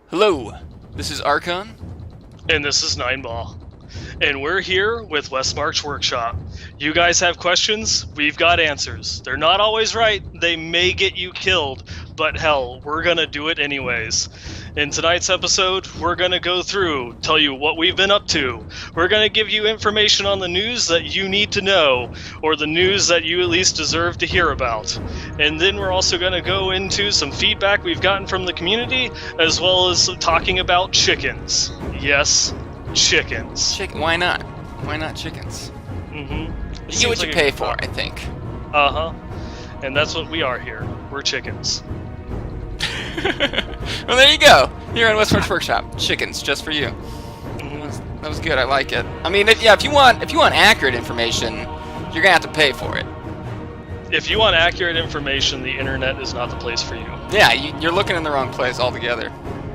Hello, this is Archon. And this is Nineball. And we're here with Westmarch Workshop. You guys have questions? We've got answers. They're not always right. They may get you killed, but hell, we're gonna do it anyways. In tonight's episode, we're gonna go through, tell you what we've been up to. We're gonna give you information on the news that you need to know, or the news that you at least deserve to hear about. And then we're also gonna go into some feedback we've gotten from the community, as well as talking about chickens. Yes, chickens. Why not? Why not chickens? Mm-hmm. You get what you pay for, I think. Uh-huh. And that's what we are here. We're chickens. Well, there you go. Here on Westmarch Workshop, chickens just for you. That was good. I like it. I mean, if you want accurate information, you're gonna have to pay for it. If you want accurate information, the internet is not the place for you. Yeah, you're looking in the wrong place altogether.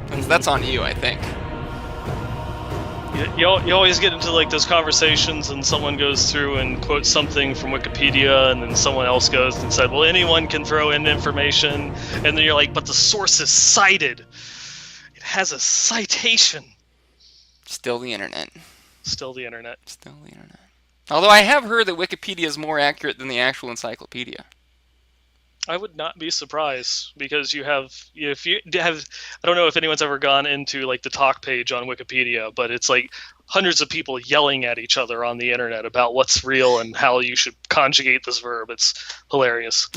That's on you, I think. You always get into like those conversations and someone goes through and quotes something from Wikipedia, and then someone else goes and said, well, anyone can throw in information, and then you're like, but the source is cited. It has a citation. Still the internet. Still the internet. Still the internet. Although I have heard that Wikipedia is more accurate than the actual encyclopedia. I would not be surprised, because if you have, I don't know if anyone's ever gone into like the talk page on Wikipedia, but it's like hundreds of people yelling at each other on the internet about what's real and how you should conjugate this verb. It's hilarious.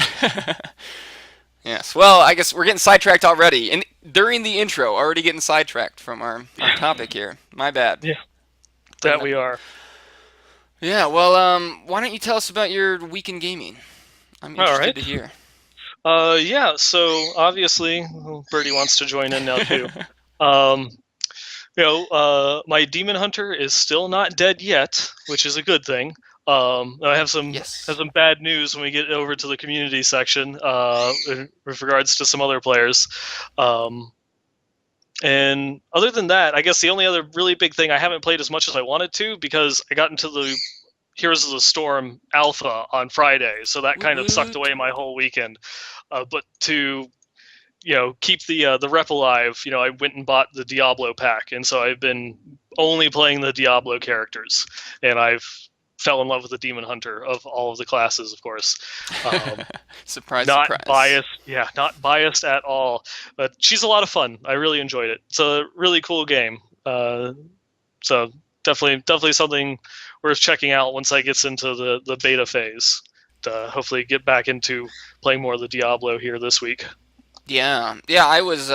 Yes. Well, I guess we're getting sidetracked already, and during the intro, already getting sidetracked from our topic here. My bad. Yeah, that we are. Yeah. Well, why don't you tell us about your week in gaming? I'm interested to hear. Yeah, so obviously, Birdie wants to join in now too. My Demon Hunter is still not dead yet, which is a good thing. I have some bad news when we get over to the community section with regards to some other players. And other than that, I guess the only other really big thing, I haven't played as much as I wanted to, because I got into the Heroes of the Storm alpha on Friday, so that kind of sucked away my whole weekend. But to keep the rep alive, I went and bought the Diablo pack, and so I've been only playing the Diablo characters, and I've fell in love with the Demon Hunter of all of the classes, of course. Surprise, not surprise. Biased, yeah, not biased at all. But she's a lot of fun. I really enjoyed it. It's a really cool game. So definitely something worth checking out once I gets into the beta phase. To hopefully get back into playing more of the Diablo here this week. Yeah. I was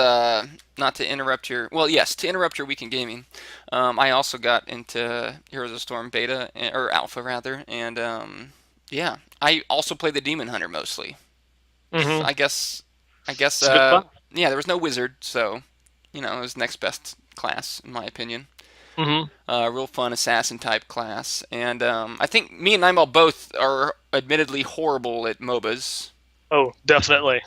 not to interrupt your to interrupt your week in gaming. I also got into Heroes of Storm beta or alpha rather, and I also played the Demon Hunter mostly. Mm-hmm. I guess there was no wizard, so it was next best class in my opinion. Mm-hmm. Real fun assassin type class, and I think me and Nimeball both are admittedly horrible at MOBAs. Oh, definitely.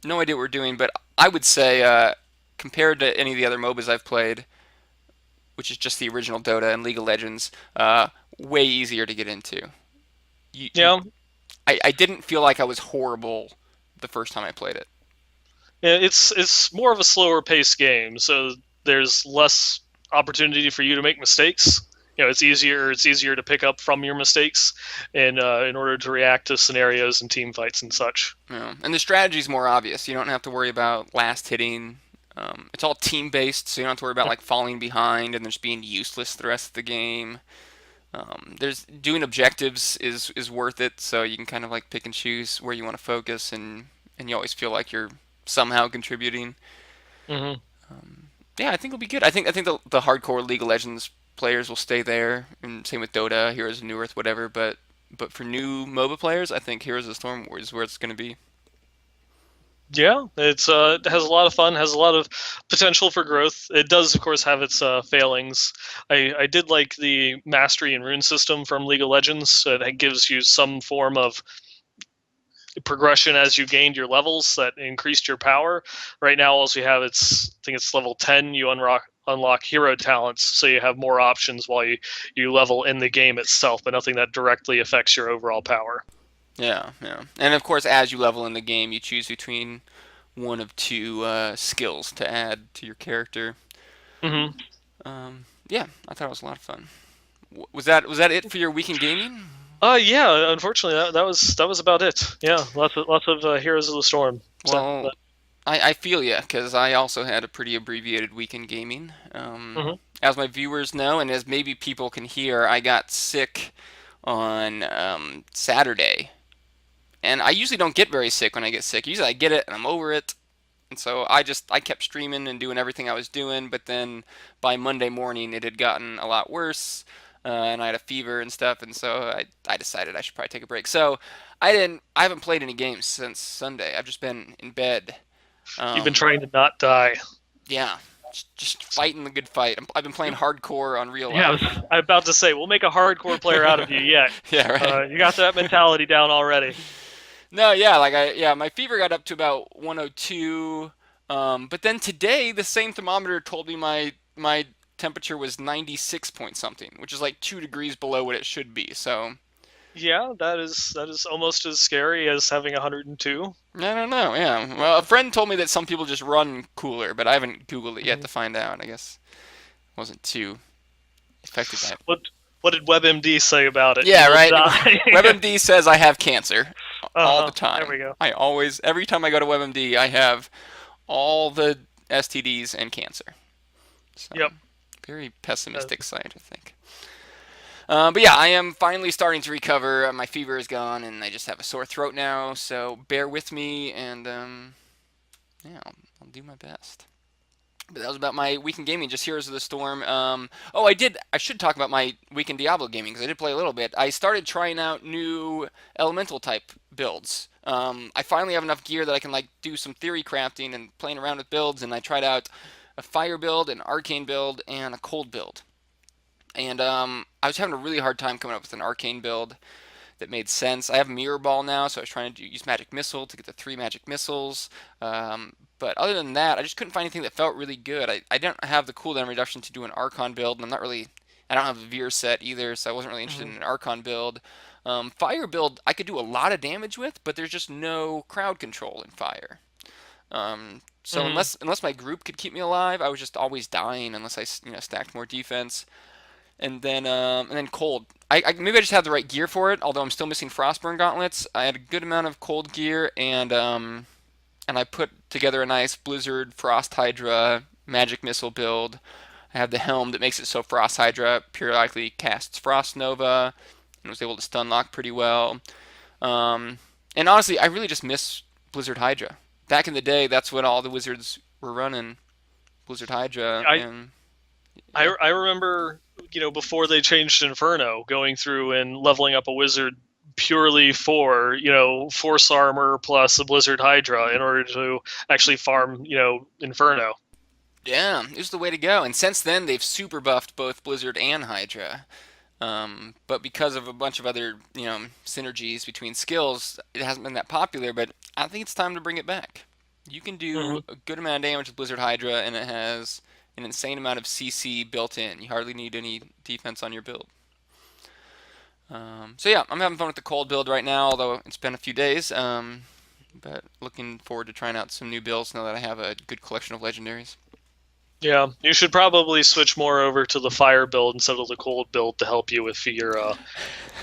No idea what we're doing, but I would say compared to any of the other MOBAs I've played, which is just the original Dota and League of Legends, way easier to get into. I didn't feel like I was horrible the first time I played it. Yeah, it's more of a slower paced game, so there's less opportunity for you to make mistakes. It's easier to pick up from your mistakes, and in order to react to scenarios and team fights and such. Yeah. And the strategy's more obvious. You don't have to worry about last hitting. It's all team based, so you don't have to worry about like falling behind and just being useless the rest of the game. There's doing objectives is worth it, so you can kind of like pick and choose where you want to focus, and you always feel like you're somehow contributing. Mm-hmm. Yeah, I think it'll be good. I think the hardcore League of Legends players will stay there, and same with Dota, Heroes of New Earth, whatever. But for new MOBA players, I think Heroes of the Storm is where it's going to be. Yeah, it has a lot of fun, has a lot of potential for growth. It does, of course, have its failings. I did like the mastery and rune system from League of Legends. That gives you some form of progression as you gained your levels that increased your power. Right now, all we have, I think it's level 10, you unlock hero talents, so you have more options while you level in the game itself, but nothing that directly affects your overall power. Yeah. And of course, as you level in the game, you choose between one of two skills to add to your character. Hmm. Yeah, I thought it was a lot of fun. Was that it for your week in gaming? Yeah. Unfortunately, that was about it. Yeah, lots of Heroes of the Storm. So, Well, but, I feel ya, because I also had a pretty abbreviated week in gaming. hmm. As my viewers know, and as maybe people can hear, I got sick on Saturday. And I usually don't get very sick when I get sick. Usually I get it and I'm over it. And so I kept streaming and doing everything I was doing, but then by Monday morning it had gotten a lot worse, and I had a fever and stuff, and so I decided I should probably take a break. So I haven't played any games since Sunday. I've just been in bed. You've been Um, trying to not die. yeah, just fighting the good fight. I've been playing hardcore on real Yeah, life. I'm about to say we'll make a hardcore player out of you. Yeah, Yeah, right. you got that mentality down already. No, yeah, my fever got up to about 102. But then today, the same thermometer told me my temperature was 96 point something, which is like 2 degrees below what it should be. So Yeah, that is almost as scary as having 102. I don't know. Yeah, well, a friend told me that some people just run cooler, but I haven't Googled it yet Hmm. to find out. I guess I wasn't too affected by it. What what did WebMD say about it? You Yeah, will right. die. WebMD says I have cancer all the There time. we go. Every time I go to WebMD, I have all the STDs and cancer. So, Yep. very Uh, pessimistic side, I think. But yeah, I am finally starting to recover. My fever is gone, and I just have a sore throat now. So bear with me, and yeah, I'll do my best. But that was about my weekend gaming. Just Heroes of the Storm. Oh, I did. I should talk about my weekend Diablo gaming because I did play a little bit. I started trying out new elemental type builds. I finally have enough gear that I can like do some theory crafting and playing around with builds. And I tried out a fire build, an arcane build, and a cold build. And I was having a really hard time coming up with an arcane build that made sense. I have Mirror Ball now, so I was trying to use Magic Missile to get the 3 magic missiles. But other than that, I just couldn't find anything that felt really good. I didn't have the cooldown reduction to do an Archon build, and I don't have a Veer set either, so I wasn't really interested mhm. in an Archon build. Fire build, I could do a lot of damage with, but there's just no crowd control in Fire. So Mhm. unless my group could keep me alive, I was just always dying unless I stacked more defense. And then cold. Maybe I just have the right gear for it. Although I'm still missing frostburn gauntlets. I had a good amount of cold gear, and I put together a nice blizzard frost hydra magic missile build. I have the helm that makes it so frost hydra periodically casts frost nova, and was able to stun lock pretty well. Um, and honestly, I really just miss blizzard hydra. Back in the day, that's what all the wizards were running. Blizzard hydra, I and I yeah. I remember, before they changed Inferno, going through and leveling up a wizard purely for, force armor plus a Blizzard Hydra in order to actually farm, Inferno. Yeah, it was the way to go. And since then, they've super buffed both Blizzard and Hydra. But because of a bunch of other, synergies between skills, it hasn't been that popular. But I think it's time to bring it back. You can do Hmm. a good amount of damage with Blizzard Hydra, and it has an insane amount of CC built in. You hardly need any defense on your build. So yeah, I'm having fun with the cold build right now, although it's been a few days. But looking forward to trying out some new builds now that I have a good collection of legendaries. Yeah, you should probably switch more over to the fire build instead of the cold build to help you with your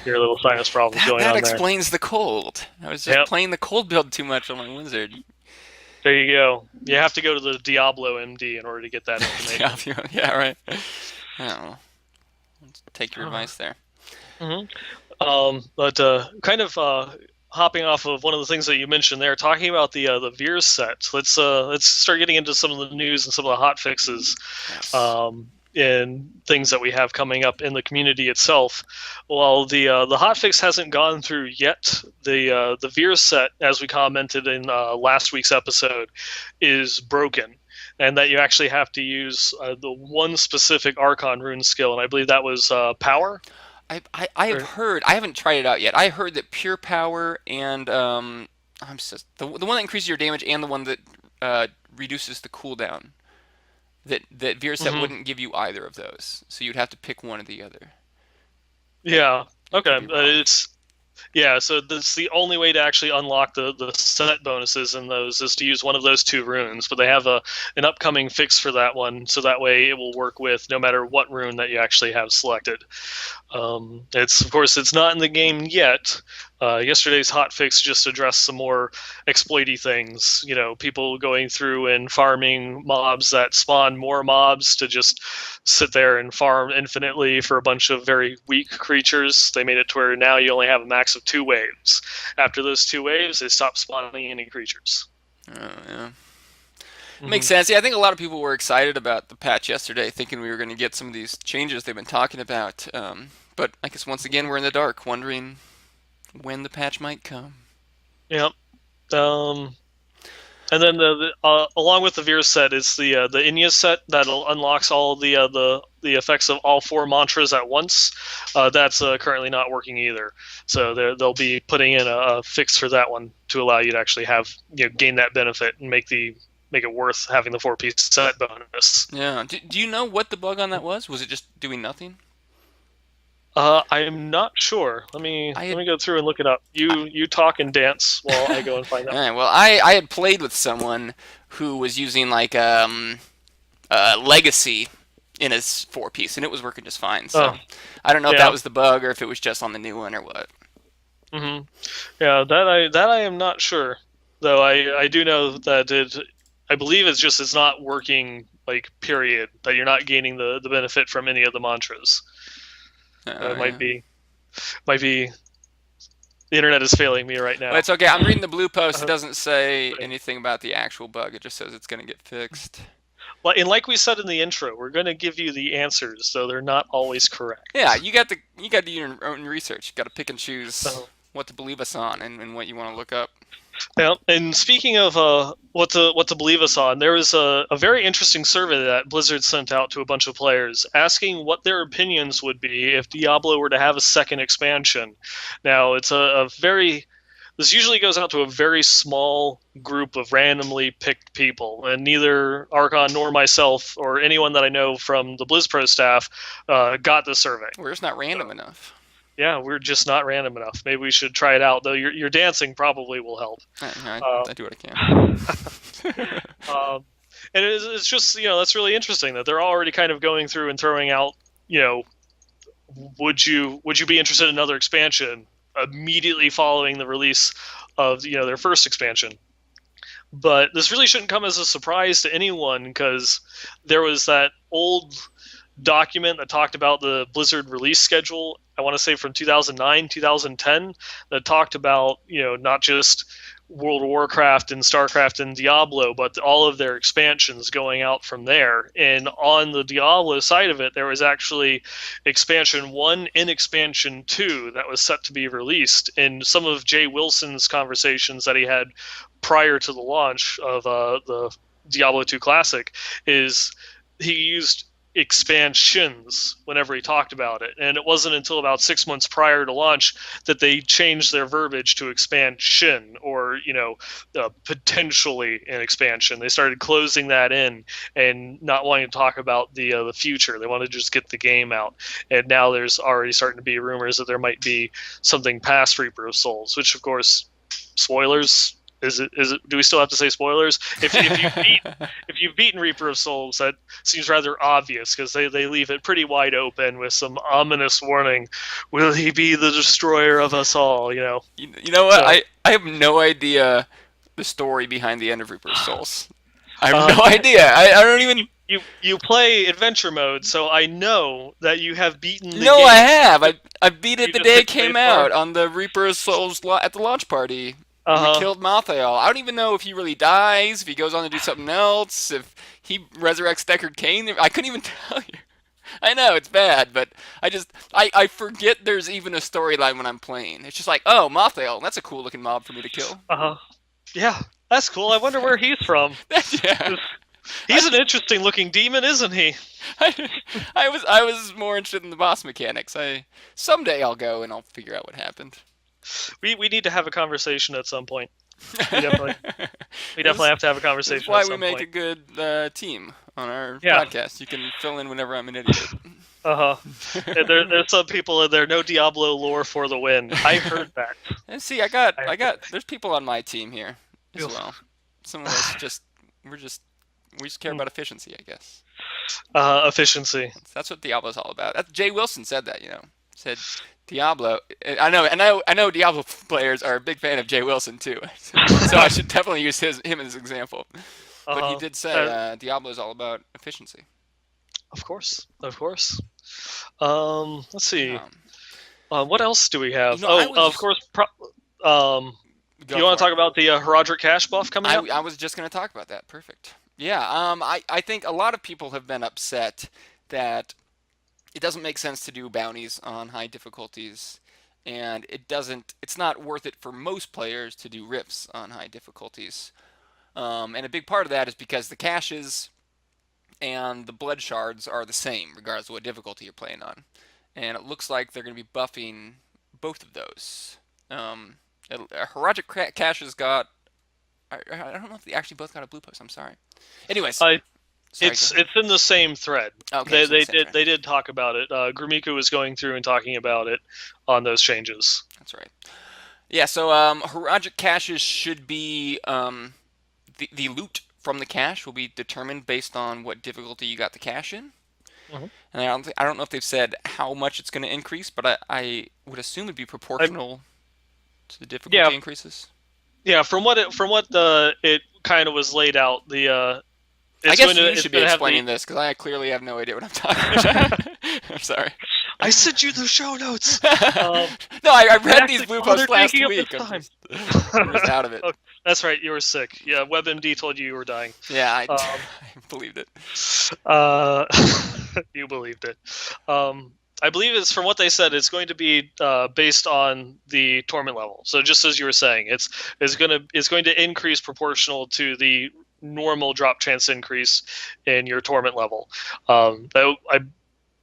little sinus problems That going that on there. explains the cold. I was just Yep, playing the cold build too much on my wizard. there you go. You have to go to the Diablo MD in order to get that Yeah, information. yeah, right. Oh, let's take your Uh, advice there. mhm. But kind of hopping off of one of the things that you mentioned there, talking about the Veers set. Let's start getting into some of the news and some of the hot fixes, Yes. and things that we have coming up in the community itself. Well, the hotfix hasn't gone through yet. The Veers set, as we commented in last week's episode, is broken, and that you actually have to use the one specific Archon rune skill, and I believe that was power. I have Or, heard. I haven't tried it out yet. I heard that pure power and the one that increases your damage and the one that reduces the cooldown. That Veer set mhm. wouldn't give you either of those, so you'd have to pick one or the other. But Yeah. I Okay. could be wrong. Yeah, so that's the only way to actually unlock the set bonuses in those is to use one of those two runes. But they have an upcoming fix for that one, so that way it will work with no matter what rune that you actually have selected. It's of course it's not in the game yet. Yesterday's hotfix just addressed some more exploity things. You know, people going through and farming mobs that spawn more mobs to just sit there and farm infinitely for a bunch of very weak creatures. They made it to where now you only have a max of 2 waves. After those 2 waves, they stop spawning any creatures. Oh, yeah. Makes Mm-hmm. sense. Yeah, I think a lot of people were excited about the patch yesterday, thinking we were going to get some of these changes they've been talking about. But I guess once again we're in the dark, wondering when the patch might come. Yep. Um, And then along with the Veer set is the Inya set that unlocks all the effects of all four mantras at once. That's currently not working either. So they'll be putting in a fix for that one to allow you to actually have gain that benefit and make it worth having the 4-piece set bonus. Yeah. Do you know what the bug on that was? Was it just doing nothing? I'm not sure. I Let had. me go through and look it up. You talk and dance while I go and find out. Alright, well, I had played with someone who was using like legacy in his 4 piece, and it was working just fine. Oh So I don't know if that yeah. was the bug or if it was just on the new one or what. Hmm. Yeah, that I am not sure. Though I do know that I believe it's not working like period, that you're not gaining the benefit from any of the mantras. It Yeah. might be the internet is failing me right Well, now. it's okay. I'm reading the blue post. It Uh, doesn't say anything about the actual bug. It just says it's going to get fixed. and like we said in the intro, we're going to give you the answers, though they're not always Yeah, correct. you got to do your own research. You got to pick and choose Uh, what to believe us on and what you want to look up. Yeah, and speaking of what to believe us on, there was a very interesting survey that Blizzard sent out to a bunch of players, asking what their opinions would be if Diablo were to have a second expansion. Now, it's a very this usually goes out to a very small group of randomly picked people, and neither Archon nor myself or anyone that I know from the BlizzPro staff got the survey. We're just not random So enough. yeah, we're just not random enough. Maybe we should try it out. Though your dancing probably will help. Uh, I do what I can. and it's just that's really interesting that they're already kind of going through and throwing out you know would you be interested in another expansion immediately following the release of their first expansion. But this really shouldn't come as a surprise to anyone because there was that old document that talked about the Blizzard release schedule. I want to say from 2009, 2010, that talked about not just World of Warcraft and StarCraft and Diablo, but all of their expansions going out from there. And on the Diablo side of it, there was actually expansion 1 and expansion 2 that was set to be released. And some of Jay Wilson's conversations that he had prior to the launch of the Diablo 2 Classic is he used expansions whenever he talked about it. And it wasn't until about 6 months prior to launch that they changed their verbiage to expansion or, potentially an expansion. They started closing that in and not wanting to talk about the future. They wanted to just get the game out. And now there's already starting to be rumors that there might be something past Reaper of Souls, which, of course, spoilers. Is it? Do we still have to say spoilers? If you've beaten Reaper of Souls, that seems rather obvious because they leave it pretty wide open with some ominous warning. Will he be the destroyer of us all? You know what? So I have no idea the story behind the end of Reaper's Souls. I have uh, no idea. I don't you, even. you play adventure mode, so I know that you have beaten the No, I game. have. I beat it You the just day hit it came spacebar. out on the Reaper's Souls at the launch party. Uh And we huh. killed Malthael. I don't even know if he really dies, if he goes on to do something else, if he resurrects Deckard Cain. I couldn't even tell you. I know it's bad, but I forget there's even a storyline when I'm playing. It's just like, oh, Malthael, that's a cool looking mob for me to kill. Uh huh. Yeah, that's cool. I wonder where he's from. Yeah. He's I, an interesting looking demon, isn't he? I, I was more interested in the boss mechanics. I Someday I'll go and I'll figure out what happened. We need to have a conversation at some point. We definitely we this, definitely have to have a this is conversation at why we some make a point. good team on our Yeah. podcast. You can fill in whenever I'm an idiot. Uh huh. And there's some people in there. No Diablo lore for the win. I heard that. And see, I I got. There's people on my team here as heard. well. Some of us just we're just we just care about efficiency, I guess. Efficiency. That's what Diablo's all about. Jay Wilson said that, said Diablo. I know Diablo players are a big fan of Jay Wilson too, so I should definitely use him as an example. But he Uh did say huh. Diablo is all about efficiency. Of course, of course. Let's see. Yeah. What else do we have? I Oh, of was course. go You want to for it. talk about the Herodric Cash buff coming up? I was just going to talk about that. Perfect. Yeah. I think a lot of people have been upset that it doesn't make sense to do bounties on high difficulties, and it's not worth it for most players to do rifts on high difficulties. And a big part of that is because the caches and the blood shards are the same regardless of what difficulty you're playing on, and it looks like they're going to be buffing both of those. um, Herodic cache has got, I don't know if they actually both got a blue post. I'm sorry. Anyways, I sorry, go ahead. it's in the same thread. Okay, They so the they same did thread. they did talk about it. Grumiko was going through and talking about it on those changes. That's right. Yeah, so Herodic caches should be the loot from the cache will be determined based on what difficulty you got the cache in. Mhm. And I don't know if they've said how much it's going to increase, but I would assume it'd be I, proportional to the yeah, difficulty increases. yeah. From what the it kind of was laid out, the I guess you it's should be going to have the. explaining this because I clearly have no idea what I'm talking about. I'm sorry. I sent you the show notes. Um, No, I it read these actually blue posts bothered last making up this week. time. I'm just out of it. Oh, that's right. You were sick. Yeah, WebMD told you were dying. Yeah, Um, I believed it. uh, you believed it. I believe it's from what they said. It's going to be based on the torment level. So just as you were saying, it's going to increase proportional to the normal drop chance increase in your torment level.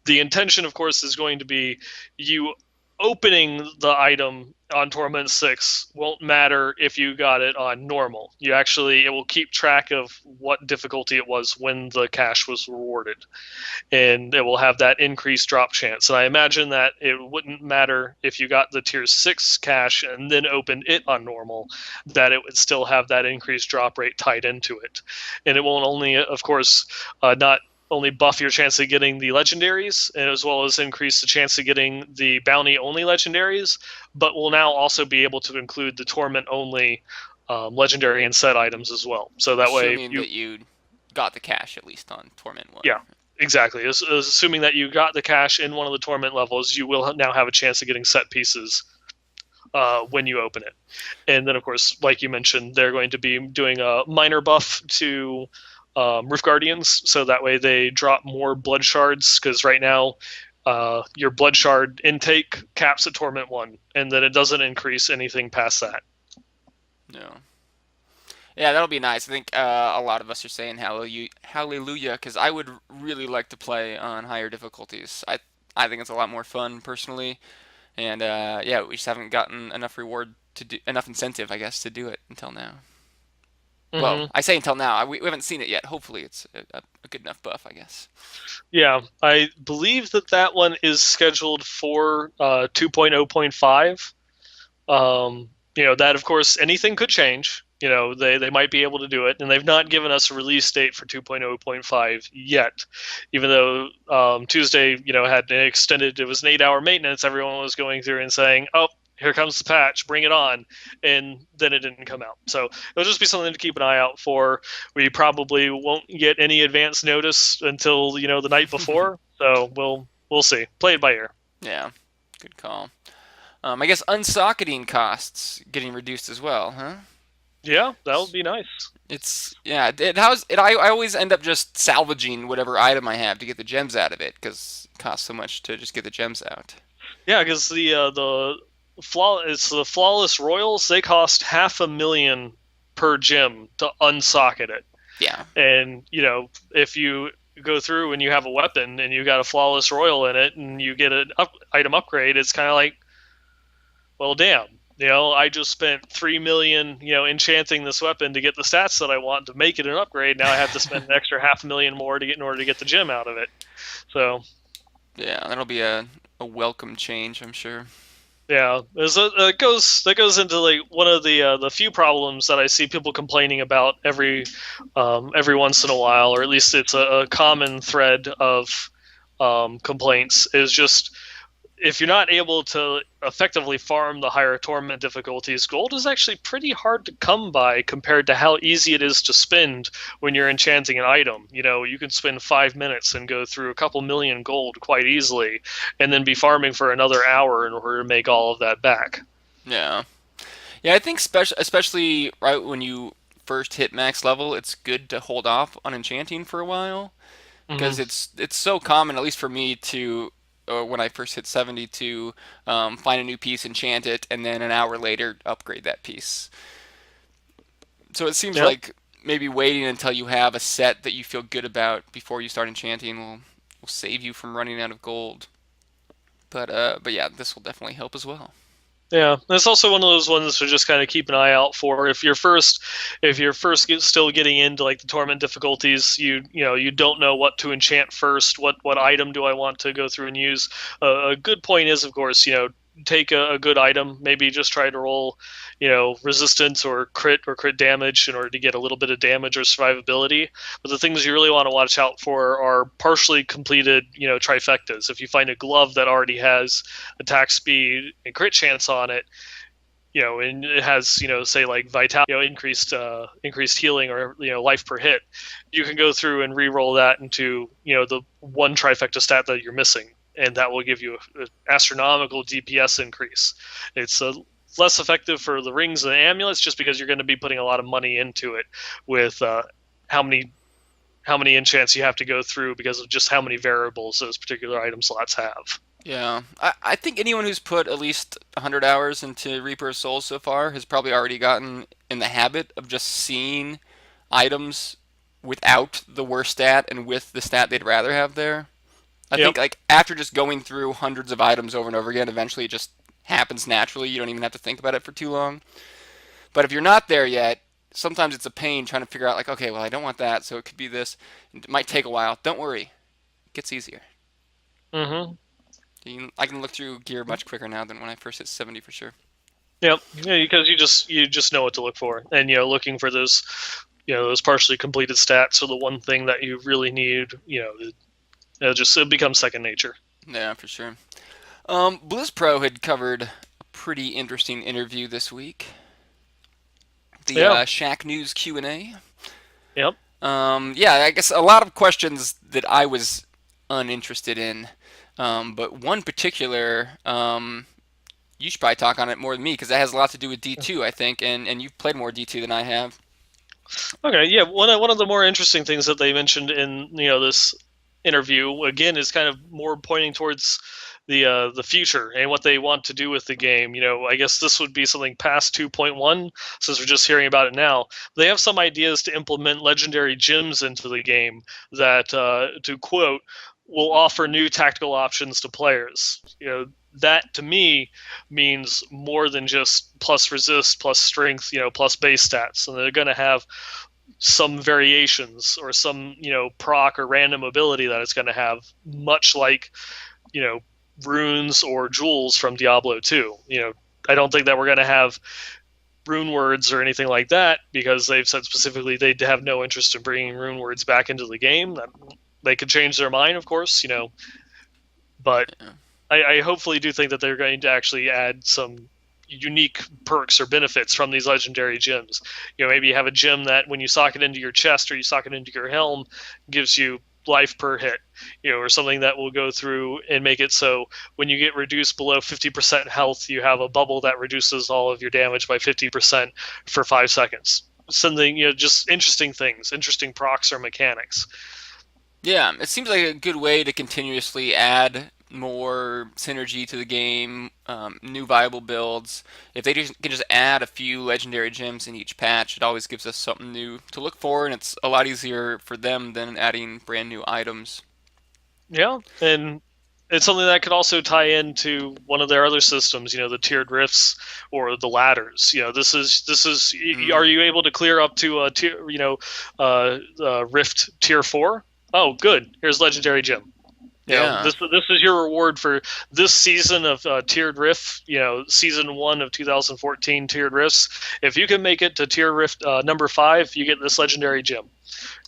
The intention, of course, is going to be you opening the item on Torment 6 won't matter if you got it on normal. It will keep track of what difficulty it was when the cache was rewarded, and it will have that increased drop chance. And I imagine that it wouldn't matter if you got the tier 6 cache and then opened it on normal, that it would still have that increased drop rate tied into it. And it won't only, of course, not only buff your chance of getting the legendaries, as well as increase the chance of getting the bounty only legendaries, but will now also be able to include the torment only legendary and set items as well. So that way, Assuming that you got the cache at least on Torment 1. yeah, exactly. Assuming that you got the cache in one of the torment levels, you will now have a chance of getting set pieces when you open it. And then, of course, like you mentioned, they're going to be doing a minor buff to Roof Guardians, so that way they drop more blood shards, because right now your blood shard intake caps at Torment 1, and then it doesn't increase anything past that. No. Yeah, that'll be nice. I think a lot of us are saying hallelujah because I would really like to play on higher difficulties. I think it's a lot more fun personally, and yeah, we just haven't gotten enough reward to do enough incentive, I guess, to do it until now. Well, Mm-hmm. I say until now. We haven't seen it yet. Hopefully, it's a good enough buff, I guess. Yeah, I believe that one is scheduled for 2.0.5. That, of course, anything could change. They might be able to do it, and they've not given us a release date for 2.0.5 yet. Even though Tuesday, had an extended, it was an 8-hour maintenance, everyone was going through and saying, oh, here comes the patch, bring it on. And then it didn't come out. So it'll just be something to keep an eye out for. We probably won't get any advance notice until, the night before. So we'll see. Play it by ear. Yeah, good call. I guess unsocketing costs getting reduced as well, huh? Yeah, that would be nice. It's yeah. It how's it? I always end up just salvaging whatever item I have to get the gems out of it because it costs so much to just get the gems out. Yeah, because it's the flawless royals. They cost 500,000 per gem to unsocket it. Yeah, And if you go through and you have a weapon and you got a flawless royal in it and you get an item upgrade, it's kind of like, well, damn. I just spent 3 million, enchanting this weapon to get the stats that I want to make it an upgrade. Now I have to spend an extra 500,000 more in order to get the gem out of it. So Yeah, that'll be a welcome change, I'm sure. Yeah, that goes into like one of the few problems that I see people complaining about every once in a while, or at least it's a common thread of complaints is just if you're not able to effectively farm the higher torment difficulties, gold is actually pretty hard to come by compared to how easy it is to spend when you're enchanting an item. You can spend 5 minutes and go through a couple million gold quite easily, and then be farming for another hour in order to make all of that back. Yeah. Yeah, I think especially right when you first hit max level, it's good to hold off on enchanting for a while Hmm. because it's so common, at least for me, to when I first hit 70 to find a new piece, enchant it, and then an hour later upgrade that piece. So it seems Yep. like maybe waiting until you have a set that you feel good about before you start enchanting will save you from running out of gold. But yeah, this will definitely help as well. Yeah, it's also one of those ones to just kind of keep an eye out for. If you're first still getting into like the torment difficulties, you don't know what to enchant first. What item do I want to go through and use? A good point is, of course, take a good item. Maybe just try to roll, resistance or crit damage in order to get a little bit of damage or survivability. But the things you really want to watch out for are partially completed, trifectas. If you find a glove that already has attack speed and crit chance on it, and it has, say like vitality, increased healing or life per hit, you can go through and re-roll that into the one trifecta stat that you're missing, and that will give you an astronomical DPS increase. It's less effective for the rings and amulets just because you're going to be putting a lot of money into it with how many how many enchants you have to go through because of just how many variables those particular item slots have. Yeah, I think anyone who's put at least 100 hours into Reaper of Souls so far has probably already gotten in the habit of just seeing items without the worst stat and with the stat they'd rather have there. I Yep. think like after just going through hundreds of items over and over again, eventually it just happens naturally. You don't even have to think about it for too long. But if you're not there yet, sometimes it's a pain trying to figure out like, okay, well I don't want that, so it could be this. It might take a while. Don't worry, it gets easier. Mm-hmm. I can look through gear much quicker now than when I first hit 70 for sure. Yep. Yeah, because you just know what to look for, and looking for those partially completed stats are the one thing that you really need. It becomes second nature. Yeah, for sure. Blizz Pro had covered a pretty interesting interview this week. The Yeah. Shack News Q&A. Yep. Yeah, I guess a lot of questions that I was uninterested in, but one particular, you should probably talk on it more than me because that has a lot to do with D2, I think, and you've played more D2 than I have. Okay. Yeah. One of the more interesting things that they mentioned in this interview again is kind of more pointing towards the future and what they want to do with the game. I guess this would be something past 2.1 since we're just hearing about it now. They have some ideas to implement legendary gems into the game that, to quote, will offer new tactical options to players. That to me means more than just plus resist, plus strength, plus base stats, and they're going to have some variations or some proc or random ability that it's going to have, much like you know runes or jewels from Diablo 2. I don't think that we're going to have rune words or anything like that because they've said specifically they have no interest in bringing rune words back into the game. That they could change their mind, of course, but Yeah. I hopefully do think that they're going to actually add some unique perks or benefits from these legendary gems. Maybe you have a gem that when you sock it into your chest or you sock it into your helm gives you life per hit, or something that will go through and make it so when you get reduced below 50% health, you have a bubble that reduces all of your damage by 50% for 5 seconds. Something, just interesting things, interesting procs or mechanics. Yeah, it seems like a good way to continuously add more synergy to the game, new viable builds. If they can just add a few legendary gems in each patch, it always gives us something new to look for, and it's a lot easier for them than adding brand new items. Yeah, and it's something that could also tie into one of their other systems, the tiered rifts or the ladders. This is. Are Mm. you able to clear up to a rift tier 4? Oh, good. Here's legendary gem. Yeah. This is your reward for this season of tiered rift. Season 1 of 2014 tiered rifts. If you can make it to tier rift number 5, you get this legendary gem.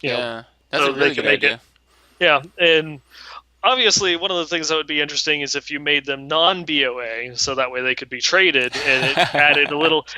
You know, Yeah. That's a so they really can good make it. idea. Yeah, and obviously one of the things that would be interesting is if you made them non-BOA, so that way they could be traded, and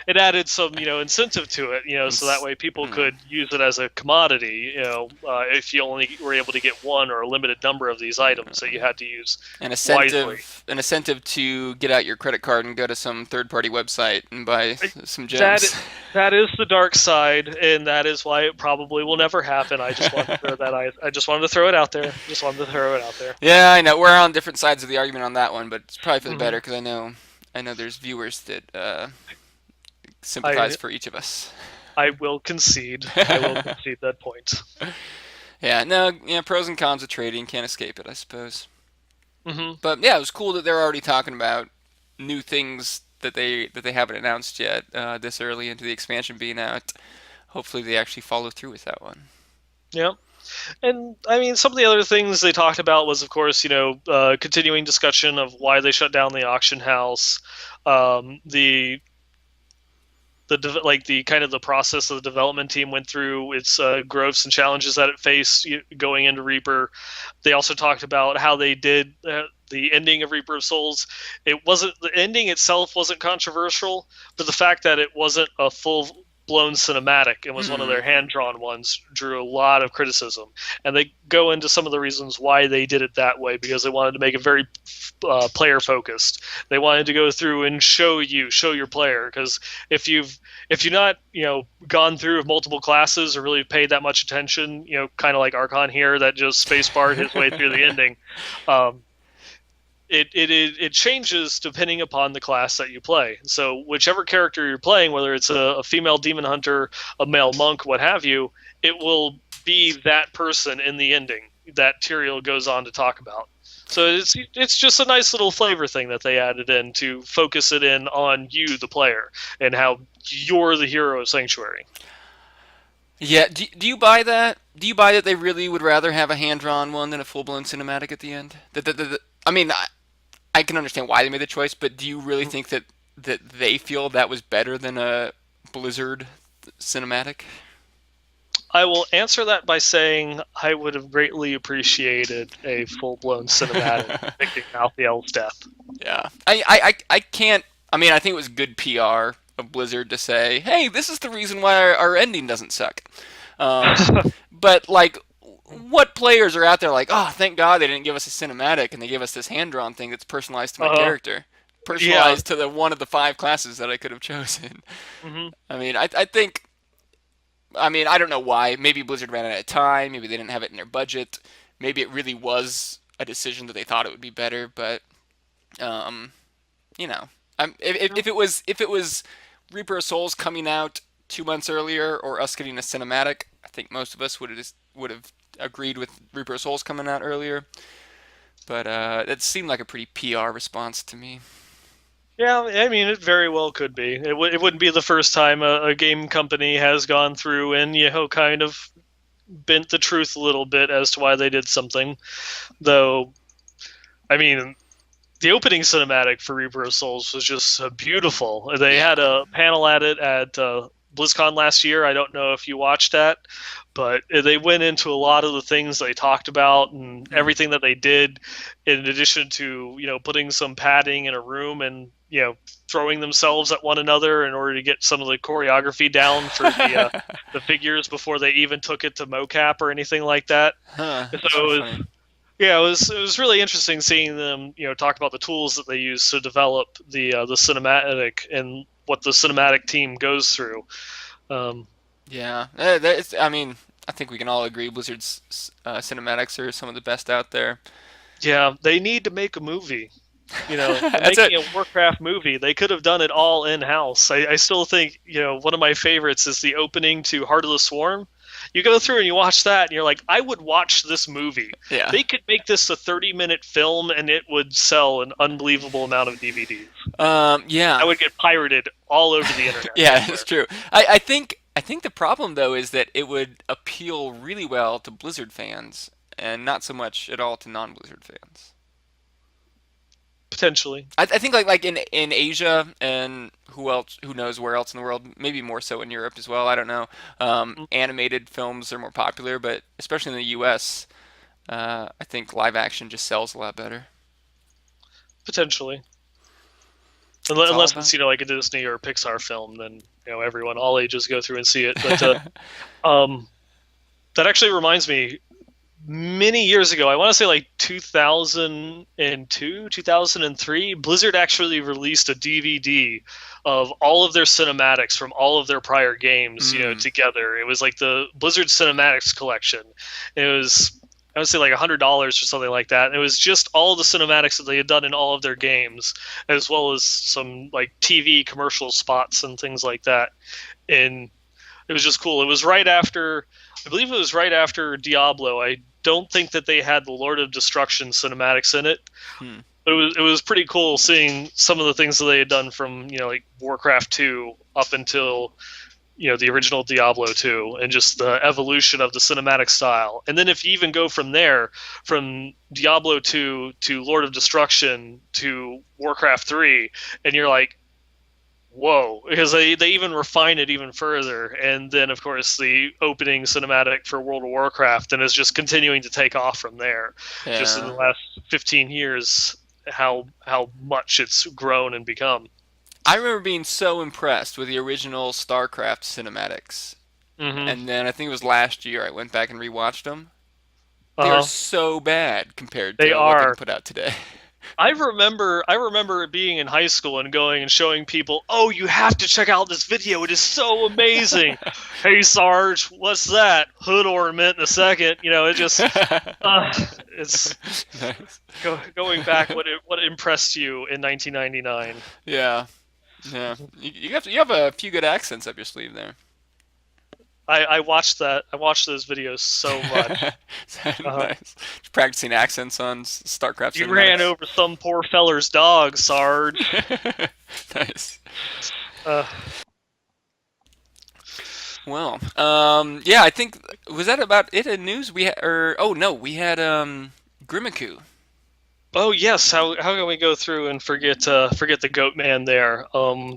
it added some incentive to it, so that Ins- way people hmm. could use it as a commodity, if you only were able to get one or a limited number of these items that you had to use wisely. An incentive to get out your credit card and go to some third-party website and buy some That gems. that is the dark side, and that is why it probably will never happen. I just wanted to throw that. I just wanted to throw it out there. Just wanted to throw it out there. Yeah, I know we're on different sides of the argument on that one, but it's probably for the Hmm. better because I know there's viewers that sympathize I for each of us. I will concede. I will concede that point. Yeah, no, yeah, pros and cons of trading can't escape it, I suppose. Hmm. But yeah, it was cool that they're already talking about new things that they haven't announced yet this early into the expansion being out. Hopefully, they actually follow through with that one. Yeah. And I mean, some of the other things they talked about was, of course, continuing discussion of why they shut down the auction house, the like the kind of the process that the development team went through, its growths and challenges that it faced going into Reaper. They also talked about how they did the ending of Reaper of Souls. It wasn't the ending itself wasn't controversial, but the fact that it wasn't a full blown cinematic and was one of Hmm. their hand drawn ones drew a lot of criticism. And they go into some of the reasons why they did it that way, because they wanted to make it very player focused. They wanted to go through and show your player, because if you've not gone through multiple classes or really paid that much attention, kind of like Archon here that just spacebarred his way through the ending. um, it changes depending upon the class that you play. So whichever character you're playing, whether it's a female demon hunter, a male monk, what have you, it will be that person in the ending that Tyrael goes on to talk about. So it's just a nice little flavor thing that they added in to focus it in on you, the player, and how you're the hero of Sanctuary. Yeah, do you buy that? Do you buy that they really would rather have a hand drawn one than a full blown cinematic at the end? I mean, I can understand why they made the choice, but do you really think that they feel that was better than a Blizzard cinematic? I will answer that by saying I would have greatly appreciated a full blown cinematic depicting Malthael's death. Yeah, I can't. I mean, I think it was good PR of Blizzard to say, "Hey, this is the reason why our ending doesn't suck." Um, but like, what players are out there like, "Oh, thank God they didn't give us a cinematic and they gave us this hand drawn thing that's personalized to my uh, character, yeah. personalized to the one of the 5 classes that I could have chosen." Hmm. I mean, I think. I mean, I don't know why. Maybe Blizzard ran out of time. Maybe they didn't have it in their budget. Maybe it really was a decision that they thought it would be better. But um, you know, if it was Reaper of Souls coming out 2 months earlier, or us getting a cinematic, I think most of us would have agreed with Reaper of Souls coming out earlier. But it seemed like a pretty PR response to me. Yeah, I mean, it very well could be. It wouldn't be the first time a game company has gone through and, kind of bent the truth a little bit as to why they did something. Though, I mean, the opening cinematic for Reaper of Souls was just beautiful. They Yeah. had a panel at it at BlizzCon last year. I don't know if you watched that, but they went into a lot of the things they talked about and Hmm. everything that they did, in addition to putting some padding in a room and throwing themselves at one another in order to get some of the choreography down for the figures before they even took it to mocap or anything like that. Huh. So That's it so was funny. yeah, it was really interesting seeing them, talk about the tools that they use to develop the cinematic and what the cinematic team goes through. Um, Yeah. I mean, I think we can all agree Blizzard's cinematics are some of the best out there. yeah, they need to make a movie. They're That's it. making a Warcraft movie. They could have done it all in house. I still think, one of my favorites is the opening to Heart of the Swarm. You go through and you watch that, and you're like, I would watch this movie. Yeah. They could make this a 30-minute film, and it would sell an unbelievable amount of DVDs. Yeah. I would get pirated all over the internet, I Yeah, it's swear. true. I think the problem though is that it would appeal really well to Blizzard fans, and not so much at all to non-Blizzard fans. Potentially. I think like in Asia and who knows where else in the world, maybe more so in Europe as well. I don't know. Animated films are more popular, but especially in the U.S., I think live action just sells a lot better. Potentially. It's all Unless about. it's like a Disney or Pixar film, then everyone, all ages, go through and see it. But um, that actually reminds me, many years ago, I want to say like 2002, 2003, Blizzard actually released a DVD of all of their cinematics from all of their prior games, Mm, together. It was like the Blizzard Cinematics Collection. It was, I would say, like $100 or something like that. And it was just all the cinematics that they had done in all of their games, as well as some like TV commercial spots and things like that. And it was just cool. It was right after, I believe it was right after Diablo. I don't think that they had the Lord of Destruction cinematics in it. hmm. But it was pretty cool seeing some of the things that they had done from like Warcraft 2 up until the original Diablo 2, and just the evolution of the cinematic style. And then if you even go from there, from Diablo 2 to Lord of Destruction to Warcraft 3, and you're like, whoa, because they even refine it even further. And then of course the opening cinematic for World of Warcraft, and is just continuing to take off from there. Just in the Yeah. last 15 years, how much it's grown and become. I remember being so impressed with the original StarCraft cinematics. Mm-hmm. And then I think it was last year I went back and rewatched them. They are Uh-huh. so bad compared They to what they can are. put out today. I remember being in high school and going and showing people, "Oh, you have to check out this video. It is so amazing." Hey, Sarge, what's that? Hood ornament in a second. It just it's Nice. going back. What impressed you in 1999? Yeah, yeah. You have a few good accents up your sleeve there. I watched that. I watched those videos so much. Uh, Nice. Just practicing accents on StarCraft you ran cinematics. over some poor feller's dog, Sarge. Nice. Uh, Well, yeah, I think was that about it in news? We had, or oh no, we had Grimiku. Oh yes, how can we go through and forget the Goat Man there?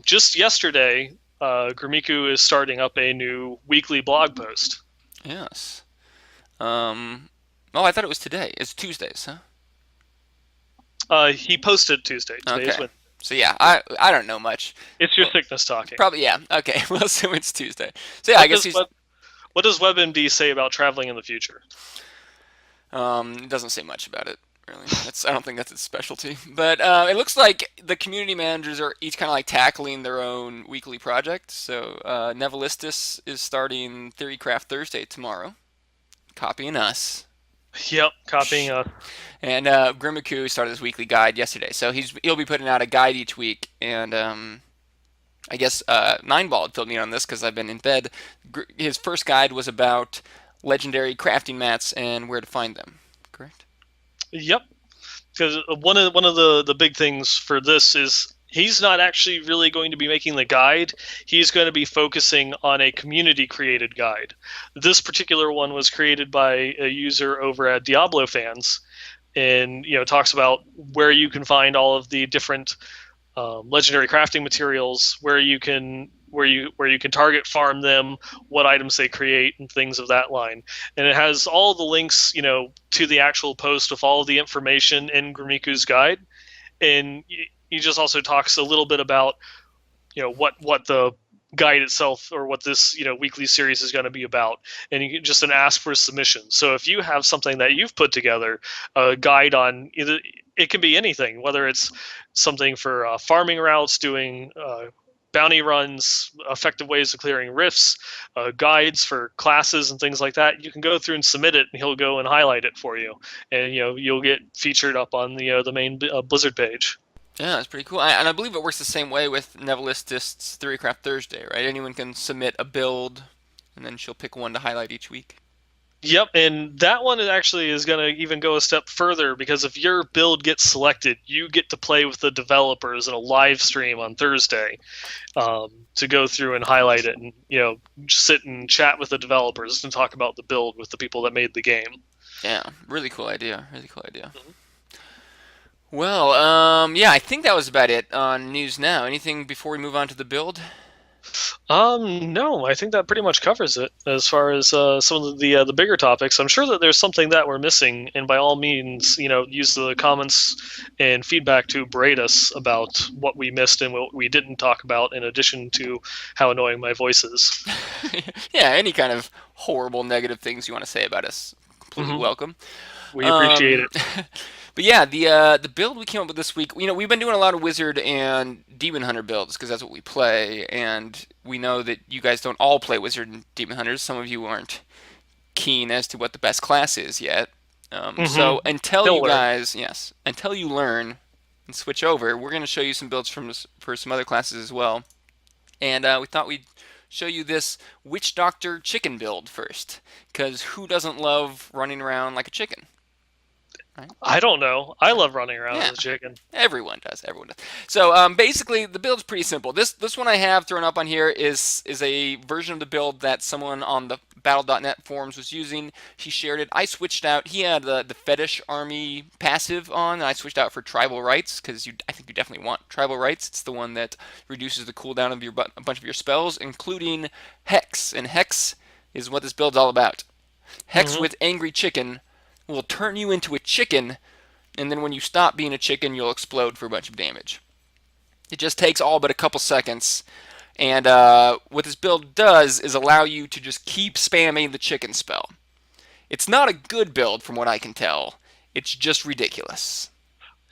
Just yesterday, Grimiku is starting up a new weekly blog post. Yes. Um. Oh, I thought it was today. It's Tuesdays, huh? He posted Tuesday. Today is Okay. when So yeah, I don't know much. it's your Well, sickness talking. probably yeah. Okay, we'll assume it's Tuesday. So yeah, I What guess does he's what does WebMD say about traveling in the future? it doesn't say much about it really. I don't think that's its specialty. But it looks like the community managers are each kind of like tackling their own weekly project. So Nevelistus is starting Theorycraft Thursday tomorrow, copying us. Yep, copying us. And Grimiku started his weekly guide yesterday, so he'll be putting out a guide each week. And I guess Nineball had filled me in on this because I've been in bed. His first guide was about legendary crafting mats and where to find them. Correct? Yep, because one of the big things for this is he's not actually really going to be making the guide. He's going to be focusing on a community created guide. This particular one was created by a user over at Diablo Fans, and talks about where you can find all of the different legendary crafting materials, where you can target farm them, what items they create, and things of that line. And it has all the links, to the actual post with all the information in Grimiku's guide. And he just also talks a little bit about what the guide itself, or what this weekly series is going to be about. And you can just ask for submissions. So if you have something that you've put together, a guide on either, it can be anything, whether it's something for farming routes, doing bounty runs, effective ways of clearing rifts, guides for classes and things like that, you can go through and submit it, and he'll go and highlight it for you, and you'll get featured up on the main Blizzard page. Yeah, that's pretty cool. And I believe it works the same way with Nevelistist's Theorycraft Thursday, right? Anyone can submit a build, and then she'll pick one to highlight each week. Yep, and that one actually is going to even go a step further, because if your build gets selected, you get to play with the developers in a live stream on Thursday, to go through and highlight it, and sit and chat with the developers and talk about the build with the people that made the game. Yeah, really cool idea. Really cool idea. Mhm. Well, yeah, I think that was about it on news now. Anything before we move on to the build? No, I think that pretty much covers it as far as some of the bigger topics. I'm sure that there's something that we're missing, and by all means, use the comments and feedback to berate us about what we missed and what we didn't talk about, in addition to how annoying my voice is. Yeah, any kind of horrible negative things you want to say about us, completely Hmm. welcome. We appreciate Um, it. but yeah, the build we came up with this week, we've been doing a lot of wizard and demon hunter builds because that's what we play, and we know that you guys don't all play wizard and demon hunters. Some of you aren't keen as to what the best class is yet. Hmm. So until you He'll learn. guys, yes, until you learn and switch over, we're going to show you some builds for some other classes as well. And we thought we'd show you this witch doctor chicken build first, because who doesn't love running around like a chicken, right? I don't know. I love running around Yeah, as a chicken. everyone does. Everyone does. So basically, the build's pretty simple. This one I have thrown up on here is a version of the build that someone on the Battle.net forums was using. He shared it. I switched out. He had the fetish army passive on, and I switched out for tribal rights because I think you definitely want tribal rights. It's the one that reduces the cooldown of a bunch of your spells, including hex. And hex is what this build's all about. Hex Hmm. with angry chicken will turn you into a chicken, and then when you stop being a chicken, you'll explode for a bunch of damage. It just takes all but a couple seconds, and what this build does is allow you to just keep spamming the chicken spell. It's not a good build from what I can tell. It's just ridiculous.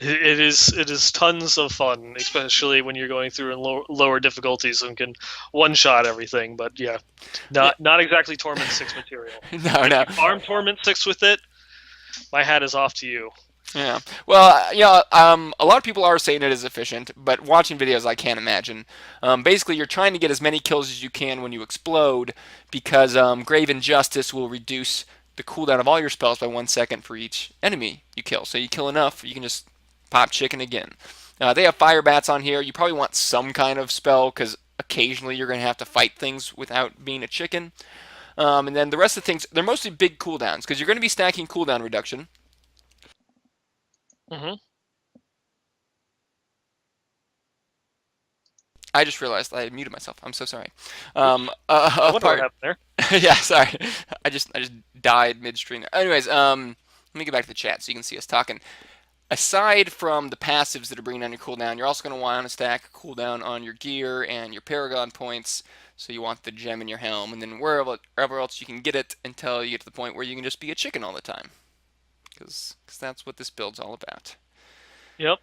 It is tons of fun, especially when you're going through in lower difficulties and can one shot everything. But yeah, Yeah. not exactly Torment 6 material. No, If no. you farm Torment 6 with it, my hat is off to you. Yeah. Well, yeah. A lot of people are saying it is efficient, but watching videos, I can't imagine. Basically, you're trying to get as many kills as you can when you explode, because Grave Injustice will reduce the cooldown of all your spells by 1 second for each enemy you kill. So you kill enough, you can just pop chicken again. They have fire bats on here. You probably want some kind of spell because occasionally you're going to have to fight things without being a chicken. And then the rest of the things, they're mostly big cooldowns because you're going to be stacking cooldown reduction. Hmm. I just realized I had muted myself. I'm so sorry. Oops. I wonder what Part. happened there. Yeah, sorry. I just died midstream. Anyways, let me get back to the chat so you can see us talking. Aside from the passives that are bringing down your cooldown, you're also going to want to stack cooldown on your gear and your paragon points. So you want the gem in your helm, and then wherever else you can get it until you get to the point where you can just be a chicken all the time. Because that's what this build's all about. Yep.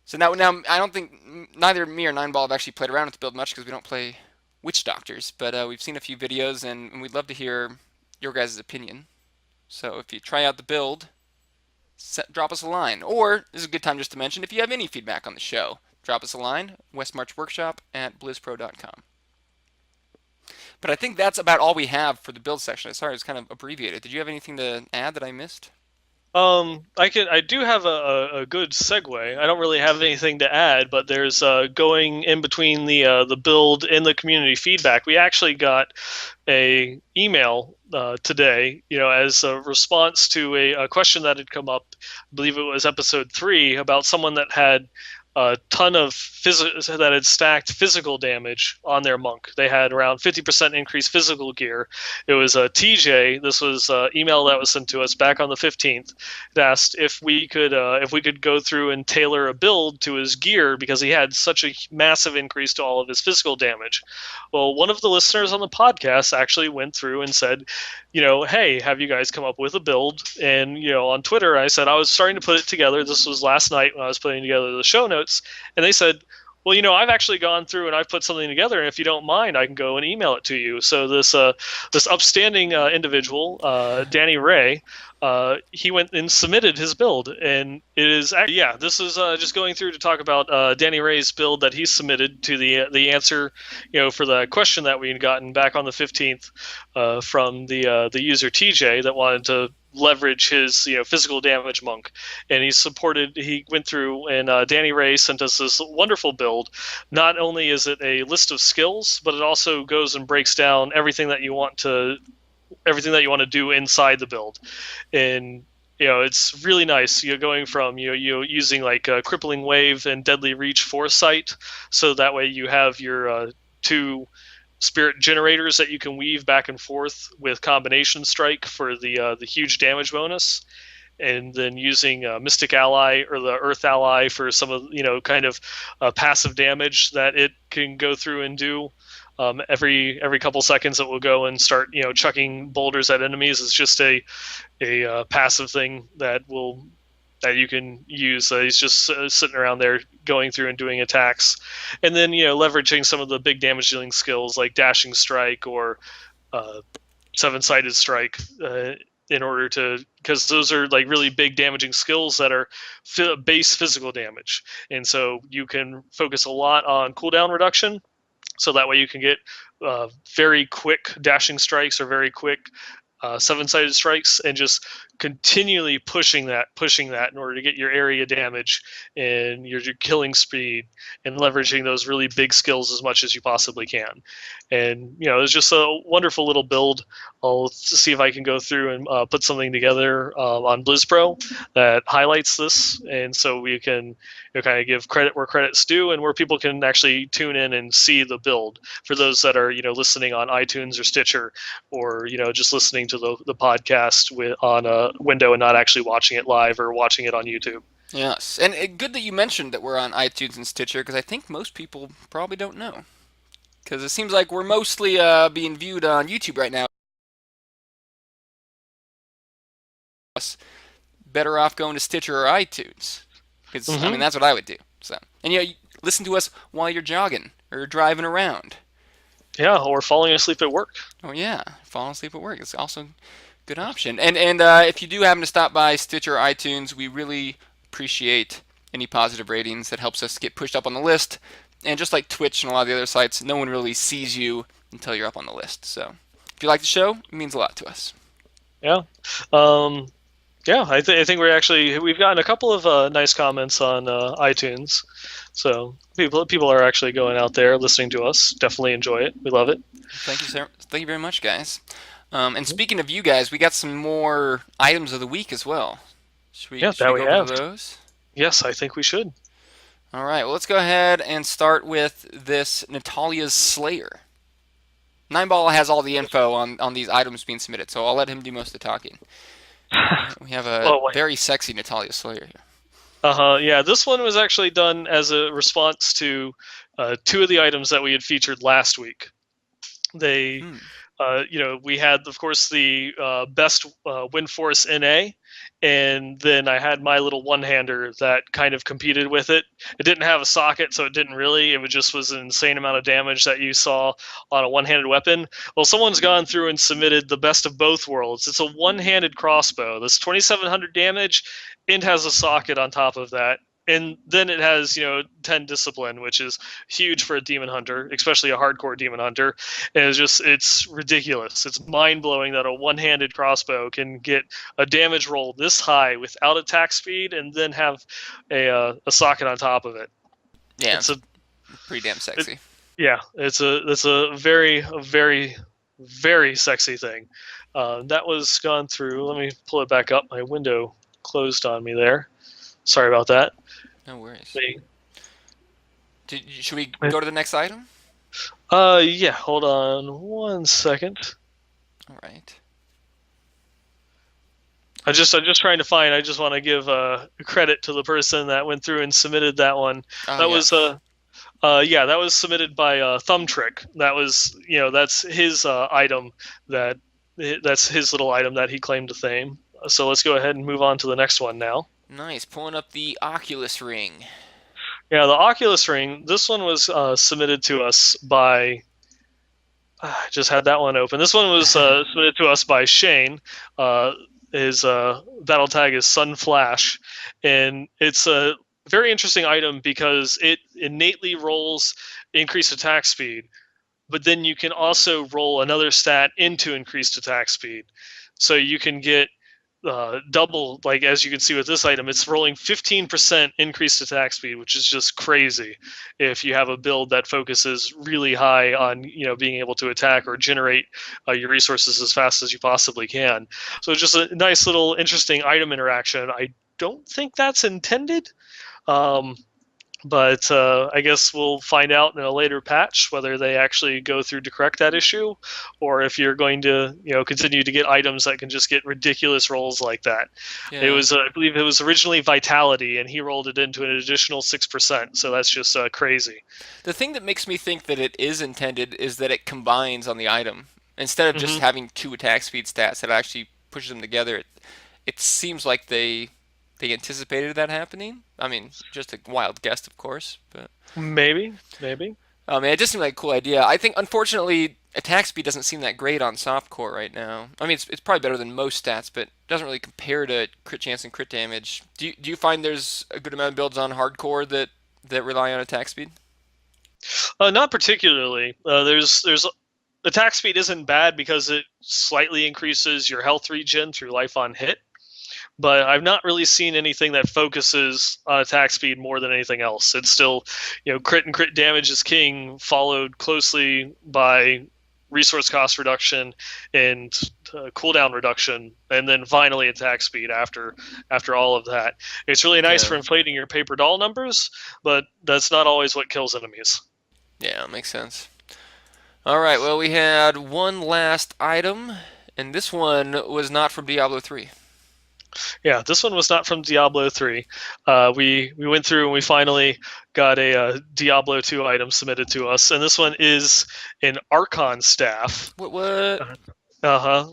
So now I don't think neither me or Nineball have actually played around with the build much because we don't play witch doctors, but we've seen a few videos and we'd love to hear your guys' opinion. So if you try out the build, drop us a line. Or this is a good time just to mention if you have any feedback on the show, drop us a line, westmarchworkshop@blizzpro.com. But I think that's about all we have for the build section. Sorry, it's kind of abbreviated. Did you have anything to add that I missed? I do have a good segue. I don't really have anything to add, but there's going in between the build and the community feedback. We actually got a email today, as a response to a question that had come up. I believe it was episode 3, about someone that had a ton of that had stacked physical damage on their monk. They had around 50% increased physical gear. It was a TJ. This was an email that was sent to us back on the 15th. It asked if we could go through and tailor a build to his gear because he had such a massive increase to all of his physical damage. Well, one of the listeners on the podcast actually went through and said, hey, have you guys come up with a build? And, on Twitter, I said I was starting to put it together. This was last night when I was putting together the show notes. And they said, well, I've actually gone through and I've put something together, and if you don't mind, I can go and email it to you. So this upstanding individual, Danny Ray, he went and submitted his build, and it is actually, yeah. This is just going through to talk about Danny Ray's build that he submitted to the answer, for the question that we had gotten back on the 15th from the user TJ that wanted to leverage his physical damage monk, and he went through, and Danny Ray sent us this wonderful build. Not only is it a list of skills, but it also goes and breaks down everything that you want to everything that you want to do inside the build. And it's really nice. You're going from you using like crippling wave and deadly reach foresight, so that way you have your two spirit generators that you can weave back and forth with combination strike for the huge damage bonus, and then using Mystic Ally or the Earth Ally for some of kind of passive damage that it can go through and do. Every couple seconds, it will go and start chucking boulders at enemies. It's just a passive thing that you can use. He's just sitting around there going through and doing attacks, and then leveraging some of the big damage dealing skills like dashing strike or seven-sided strike in order to, because those are like really big damaging skills that are base physical damage, and so you can focus a lot on cooldown reduction, so that way you can get very quick dashing strikes or very quick seven-sided strikes, and just continually pushing that in order to get your area damage and your killing speed, and leveraging those really big skills as much as you possibly can. And it's just a wonderful little build. I'll see if I can go through and put something together on BlizzPro that highlights this, and so we can kind of give credit where credit's due, and where people can actually tune in and see the build. For those that are listening on iTunes or Stitcher, or just listening to the podcast on a window and not actually watching it live or watching it on YouTube. Yes, and good that you mentioned that we're on iTunes and Stitcher, because I think most people probably don't know. Because it seems like we're mostly being viewed on YouTube right now. Better off going to Stitcher or iTunes. Because I mean, that's what I would do. So, and you listen to us while you're jogging or driving around. Yeah, or falling asleep at work. Oh yeah, falling asleep at work is also a good option. And if you do happen to stop by Stitcher or iTunes, we really appreciate any positive ratings. That helps us get pushed up on the list. And just like Twitch and a lot of the other sites, no one really sees you until you're up on the list. So if you like the show, it means a lot to us. Yeah. Yeah, I think we've gotten a couple of nice comments on iTunes, so people are actually going out there listening to us. Definitely enjoy it. We love it. Thank you, sir. Thank you very much, guys. And speaking of you guys, we got some more items of the week as well. Should we that we go have. over those? Yes, I think we should. All right. Well, let's go ahead and start with this Natalia's Slayer. Nineball has all the info on these items being submitted, so I'll let him do most of the talking. We have a very sexy Natalia Slayer here. Yeah, this one was actually done as a response to two of the items that we had featured last week. They, we had, of course, the best Windforce NA, and then I had my little one-hander that kind of competed with it. It didn't have a socket, so it didn't really. It just was an insane amount of damage that you saw on a one-handed weapon. Well, someone's gone through and submitted the best of both worlds. It's a one-handed crossbow. That's 2,700 damage and has a socket on top of that. And then it has, 10 discipline, which is huge for a demon hunter, especially a hardcore demon hunter. And it's ridiculous. It's mind-blowing that a one-handed crossbow can get a damage roll this high without attack speed and then have a socket on top of it. Yeah, it's pretty damn sexy. It's a very, very, very sexy thing. That was gone through. Let me pull it back up. My window closed on me there. Sorry about that. No worries. Should we go to the next item? Yeah, hold on 1 second. All right. I'm just trying to find. I just want to give credit to the person that went through and submitted that one. That was that was submitted by Thumb Trick. That was that's his item that's his little item that he claimed to fame. So let's go ahead and move on to the next one now. Nice, pulling up the Oculus Ring. Yeah, the Oculus Ring. This one was submitted to us by. I just had that one open. This one was submitted to us by Shane. His battle tag is Sunflash, and it's a very interesting item because it innately rolls increased attack speed, but then you can also roll another stat into increased attack speed. So you can get double, like as you can see with this item, it's rolling 15% increased attack speed, which is just crazy if you have a build that focuses really high on being able to attack or generate your resources as fast as you possibly can. So it's just a nice little interesting item interaction. I don't think that's intended. Um, but I guess we'll find out in a later patch whether they actually go through to correct that issue, or if you're going to, continue to get items that can just get ridiculous rolls like that. It Yeah. was, I believe, it was originally Vitality, and he rolled it into an additional 6%. So that's just crazy. The thing that makes me think that it is intended is that it combines on the item. Instead of just Hmm. having two attack speed stats, that actually pushes them together. It seems like they anticipated that happening. I mean, just a wild guess, of course, but Maybe, maybe. it just seemed like a cool idea. I think, unfortunately, attack speed doesn't seem that great on softcore right now. I mean, it's probably better than most stats, but doesn't really compare to crit chance and crit damage. Do you find there's a good amount of builds on hardcore that rely on attack speed? Not particularly. There's attack speed isn't bad because it slightly increases your health regen through life on hit. But I've not really seen anything that focuses on attack speed more than anything else. It's still, crit and crit damage is king, followed closely by resource cost reduction and cooldown reduction, and then finally attack speed after all of that. It's really nice Yeah. for inflating your paper doll numbers, but that's not always what kills enemies. Yeah, makes sense. All right, well, we had one last item, and this one was not from Diablo 3. Yeah, this one was not from Diablo 3. We went through and we finally got a Diablo 2 item submitted to us, and this one is an Archon staff. What? Uh huh.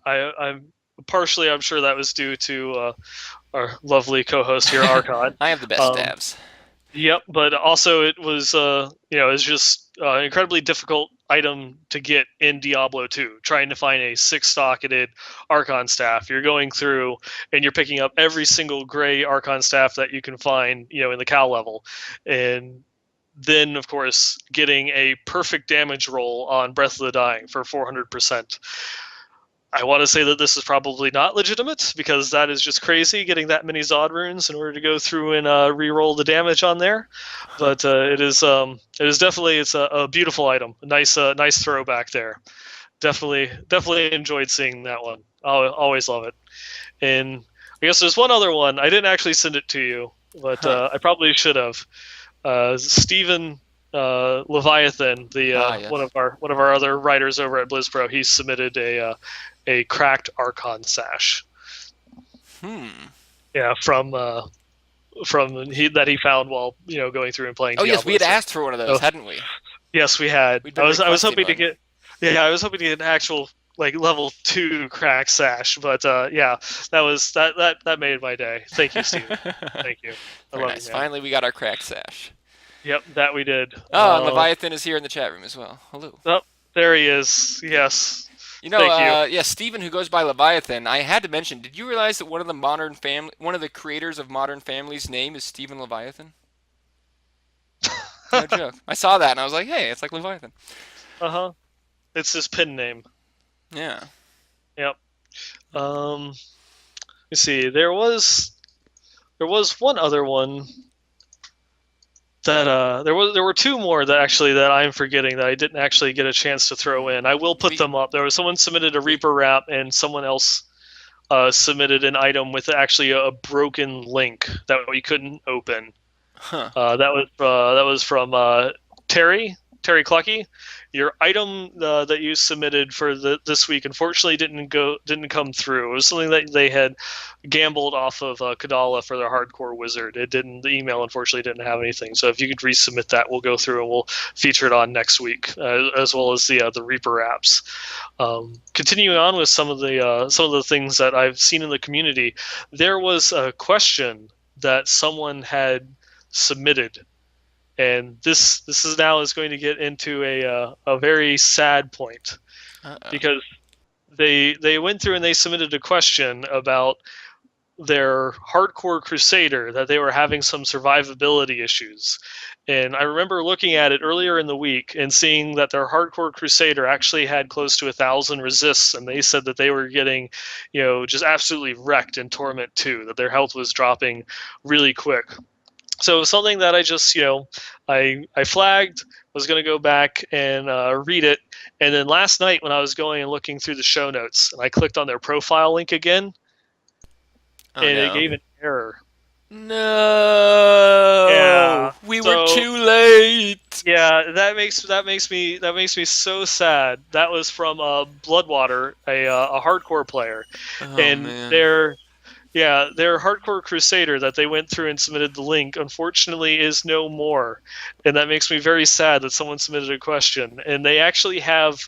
I'm partially, I'm sure that was due to our lovely co-host here, Archon. I have the best Um, stabs. Yep, but also it was it's just incredibly difficult item to get in Diablo 2. Trying to find a six-socketed Archon staff, you're going through and you're picking up every single gray Archon staff that you can find, in the Cal level, and then of course getting a perfect damage roll on Breath of the Dying for 400%. I want to say that this is probably not legitimate because that is just crazy getting that many Zod runes in order to go through and re-roll the damage on there. But it is definitely it's a beautiful item, a nice throwback there. Definitely enjoyed seeing that one. I'll always love it. And I guess there's one other one. I didn't actually send it to you, but Huh. I probably should have. Stephen Leviathan, the Ah, one of our other writers over at BlizzPro, he submitted a cracked Archon sash. Hmm. Yeah, from he found while going through and playing Oh, yes, we Diablo. had So, asked for one of those, oh, hadn't we? yes, we had. We'd I been was I was requesting hoping to one. get I was hoping to get an actual like level 2 crack sash, but yeah, that made my day. Thank you, Steven. Thank you. I Very love you, nice. man. Finally, we got our crack sash. Yep, that we did. Oh, and Leviathan is here in the chat room as well. Hello. Oh, there he is. Yes. You know, Thank you. yeah, Steven, who goes by Leviathan. I had to mention. Did you realize that one of the creators of Modern Family's name is Steven Leviathan? No joke. I saw that and I was like, hey, it's like Leviathan. Uh-huh. It's his pen name. Yeah. Yep. Let's see. There was one other one that there were two more that I'm forgetting that I didn't actually get a chance to throw in. I will put We them up. There was someone submitted a Reaper wrap and someone else submitted an item with actually a broken link that we couldn't open. huh. That was from Terry Clucky. Your item that you submitted for this week unfortunately didn't come through. It was something that they had gambled off of Kadala for their hardcore wizard. It didn't. The email unfortunately didn't have anything. So if you could resubmit that, we'll go through and we'll feature it on next week, as well as the Reaper apps. Continuing on with some of the things that I've seen in the community, there was a question that someone had submitted, and this is going to get into a very sad point Uh-oh. because they went through and they submitted a question about their hardcore crusader that they were having some survivability issues, And I remember looking at it earlier in the week and seeing that their hardcore crusader actually had close to 1,000 resists, and they said that they were getting, just absolutely wrecked in Torment 2, that their health was dropping really quick. So it was something that I just, I flagged, was going to go back and read it. And then last night when I was going and looking through the show notes, and I clicked on their profile link again, Oh and it no. gave an error. Yeah. No, we were So too late. yeah, that makes me so sad. That was from Bloodwater, a hardcore player, Oh and man. their hardcore crusader that they went through and submitted the link, unfortunately, is no more, and that makes me very sad that someone submitted a question. And they actually have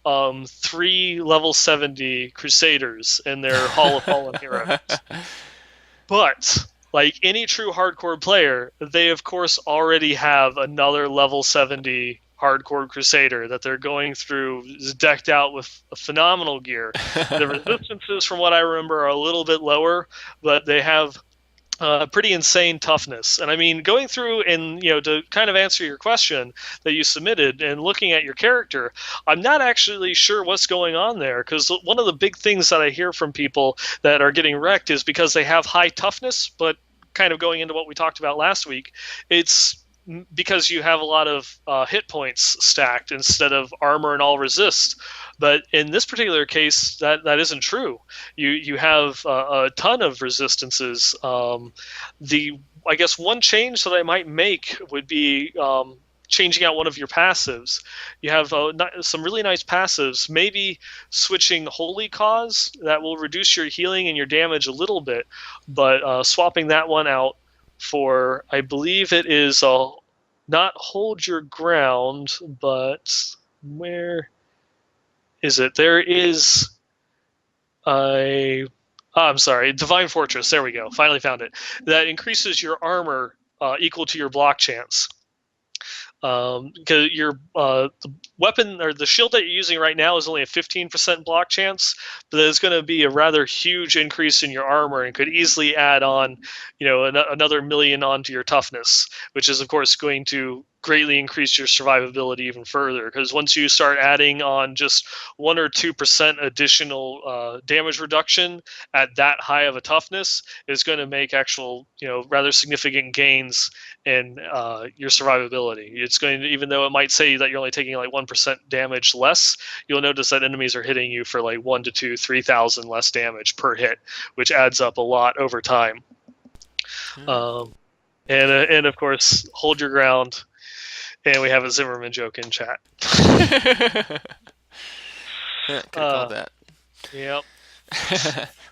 3 level 70 crusaders in their Hall of Fallen Heroes. But like any true hardcore player, they of course already have another level 70 hardcore crusader that they're going through, is decked out with phenomenal gear. The resistances, from what I remember, are a little bit lower, but they have pretty insane toughness. And I mean, going through and, to kind of answer your question that you submitted and looking at your character, I'm not actually sure what's going on there, because one of the big things that I hear from people that are getting wrecked is because they have high toughness, but kind of going into what we talked about last week, it's because you have a lot of hit points stacked instead of armor and all resist. But in this particular case, that isn't true. You have a ton of resistances. The I guess one change that I might make would be changing out one of your passives. You have some really nice passives. Maybe switching Holy Cause, that will reduce your healing and your damage a little bit, but swapping that one out for, I believe it is not Hold Your Ground, but where is it? There is a. I'm sorry, Divine Fortress. There we go. Finally found it. That increases your armor equal to your block chance. Because your the weapon or the shield that you're using right now is only a 15% block chance, but there's going to be a rather huge increase in your armor and could easily add on, another million onto your toughness, which is of course going to greatly increase your survivability even further. Because once you start adding on just 1 or 2% additional damage reduction at that high of a toughness, is going to make actual, rather significant gains in your survivability. It's going to, even though it might say that you're only taking like 1% damage less, you'll notice that enemies are hitting you for like 1 to 2, 3,000 less damage per hit, which adds up a lot over time. Um, and of course, Hold Your Ground. And we have a Zimmerman joke in chat. Yeah, could have called that. Yep.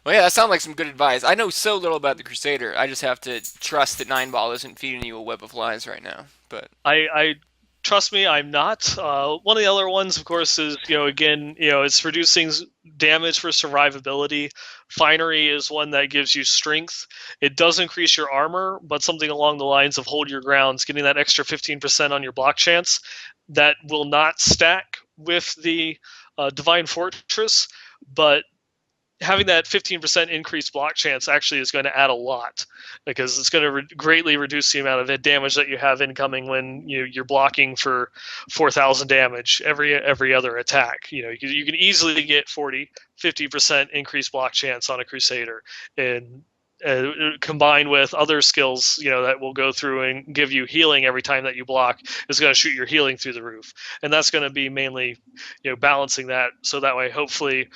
Well, yeah, that sounds like some good advice. I know so little about the Crusader. I just have to trust that Nine Ball isn't feeding you a web of lies right now. But I trust me, I'm not. One of the other ones, of course, is, again, it's reducing damage for survivability. Finery is one that gives you strength. It does increase your armor, but something along the lines of Hold Your Grounds, getting that extra 15% on your block chance, that will not stack with the Divine Fortress, but having that 15% increased block chance actually is going to add a lot, because it's going to greatly reduce the amount of damage that you have incoming when you're blocking for 4,000 damage every other attack. You can easily get 40-50% increased block chance on a Crusader, and combined with other skills, that will go through and give you healing every time that you block, is going to shoot your healing through the roof. And that's going to be mainly, balancing that, so that way, hopefully,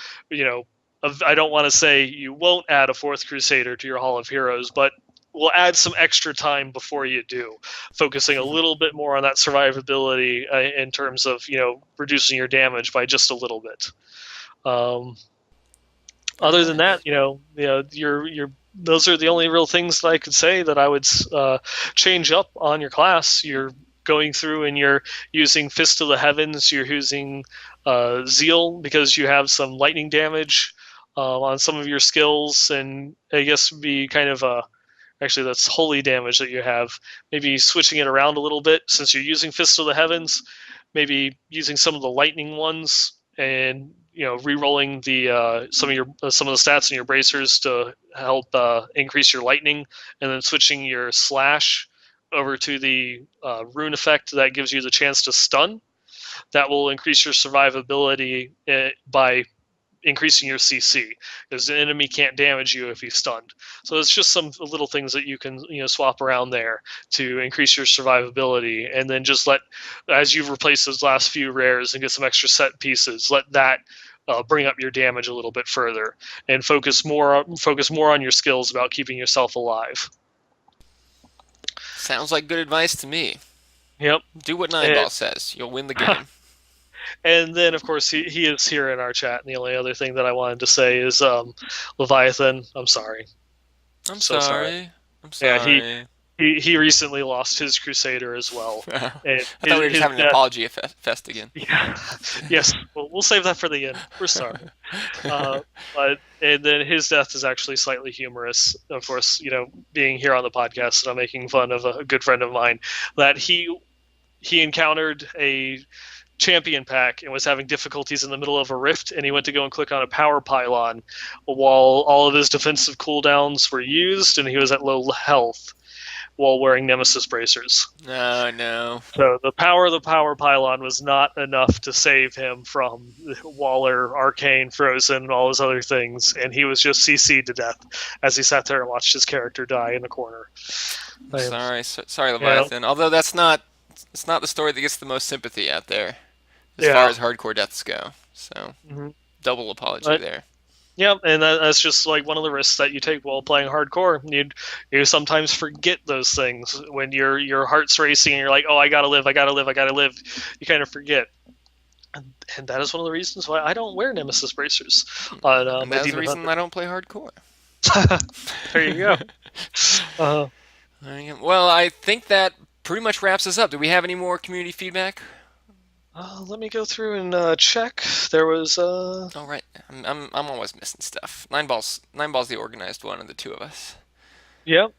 I don't want to say you won't add a 4th Crusader to your Hall of Heroes, but we'll add some extra time before you do, focusing a little bit more on that survivability in terms of, reducing your damage by just a little bit. Other than that, nice. your those are the only real things that I could say that I would change up on your class. You're going through and you're using Fist of the Heavens. You're using Zeal because you have some lightning damage on some of your skills, and I guess be kind of actually that's holy damage that you have. Maybe switching it around a little bit, since you're using Fist of the Heavens, maybe using some of the lightning ones, and re-rolling the some of the stats in your bracers to help increase your lightning, and then switching your slash over to the rune effect that gives you the chance to stun. That will increase your survivability by increasing your CC, because the enemy can't damage you if he's stunned. So it's just some little things that you can swap around there to increase your survivability, and then just let, as you've replaced those last few rares and get some extra set pieces, let that bring up your damage a little bit further, and focus more on your skills about keeping yourself alive. Sounds like good advice to me. Yep. Do what Nine And, Ball says. You'll win the game. and then of course he is here in our chat, and the only other thing that I wanted to say is Leviathan, I'm sorry. I'm So sorry. sorry. I'm Yeah, sorry. he recently lost his crusader as well, I and thought we were just his having an death. apology fest again. Yeah, yes, we'll save that for the end. We're sorry. But and then his death is actually slightly humorous. Of course, being here on the podcast, and I'm making fun of a good friend of mine, that he encountered a champion pack and was having difficulties in the middle of a rift, and he went to go and click on a power pylon while all of his defensive cooldowns were used, and he was at low health while wearing Nemesis bracers. No, no. So the power of the power pylon was not enough to save him from Waller, Arcane, Frozen, and all those other things, and he was just CC'd to death as he sat there and watched his character die in the corner. Sorry, Leviathan. Although it's not the story that gets the most sympathy out there, as far as hardcore deaths go. So, double apology there. Yeah, and that's just like one of the risks that you take while playing hardcore. You sometimes forget those things when your heart's racing and you're like, oh, I gotta live. You kind of forget. And that is one of the reasons why I don't wear Nemesis bracers. And that's the reason I don't play hardcore. There you go. Well, I think that pretty much wraps us up. Do we have any more community feedback? Let me go through and check. There was. Oh right, I'm always missing stuff. Nine Ball's the organized one of the two of us. Yep.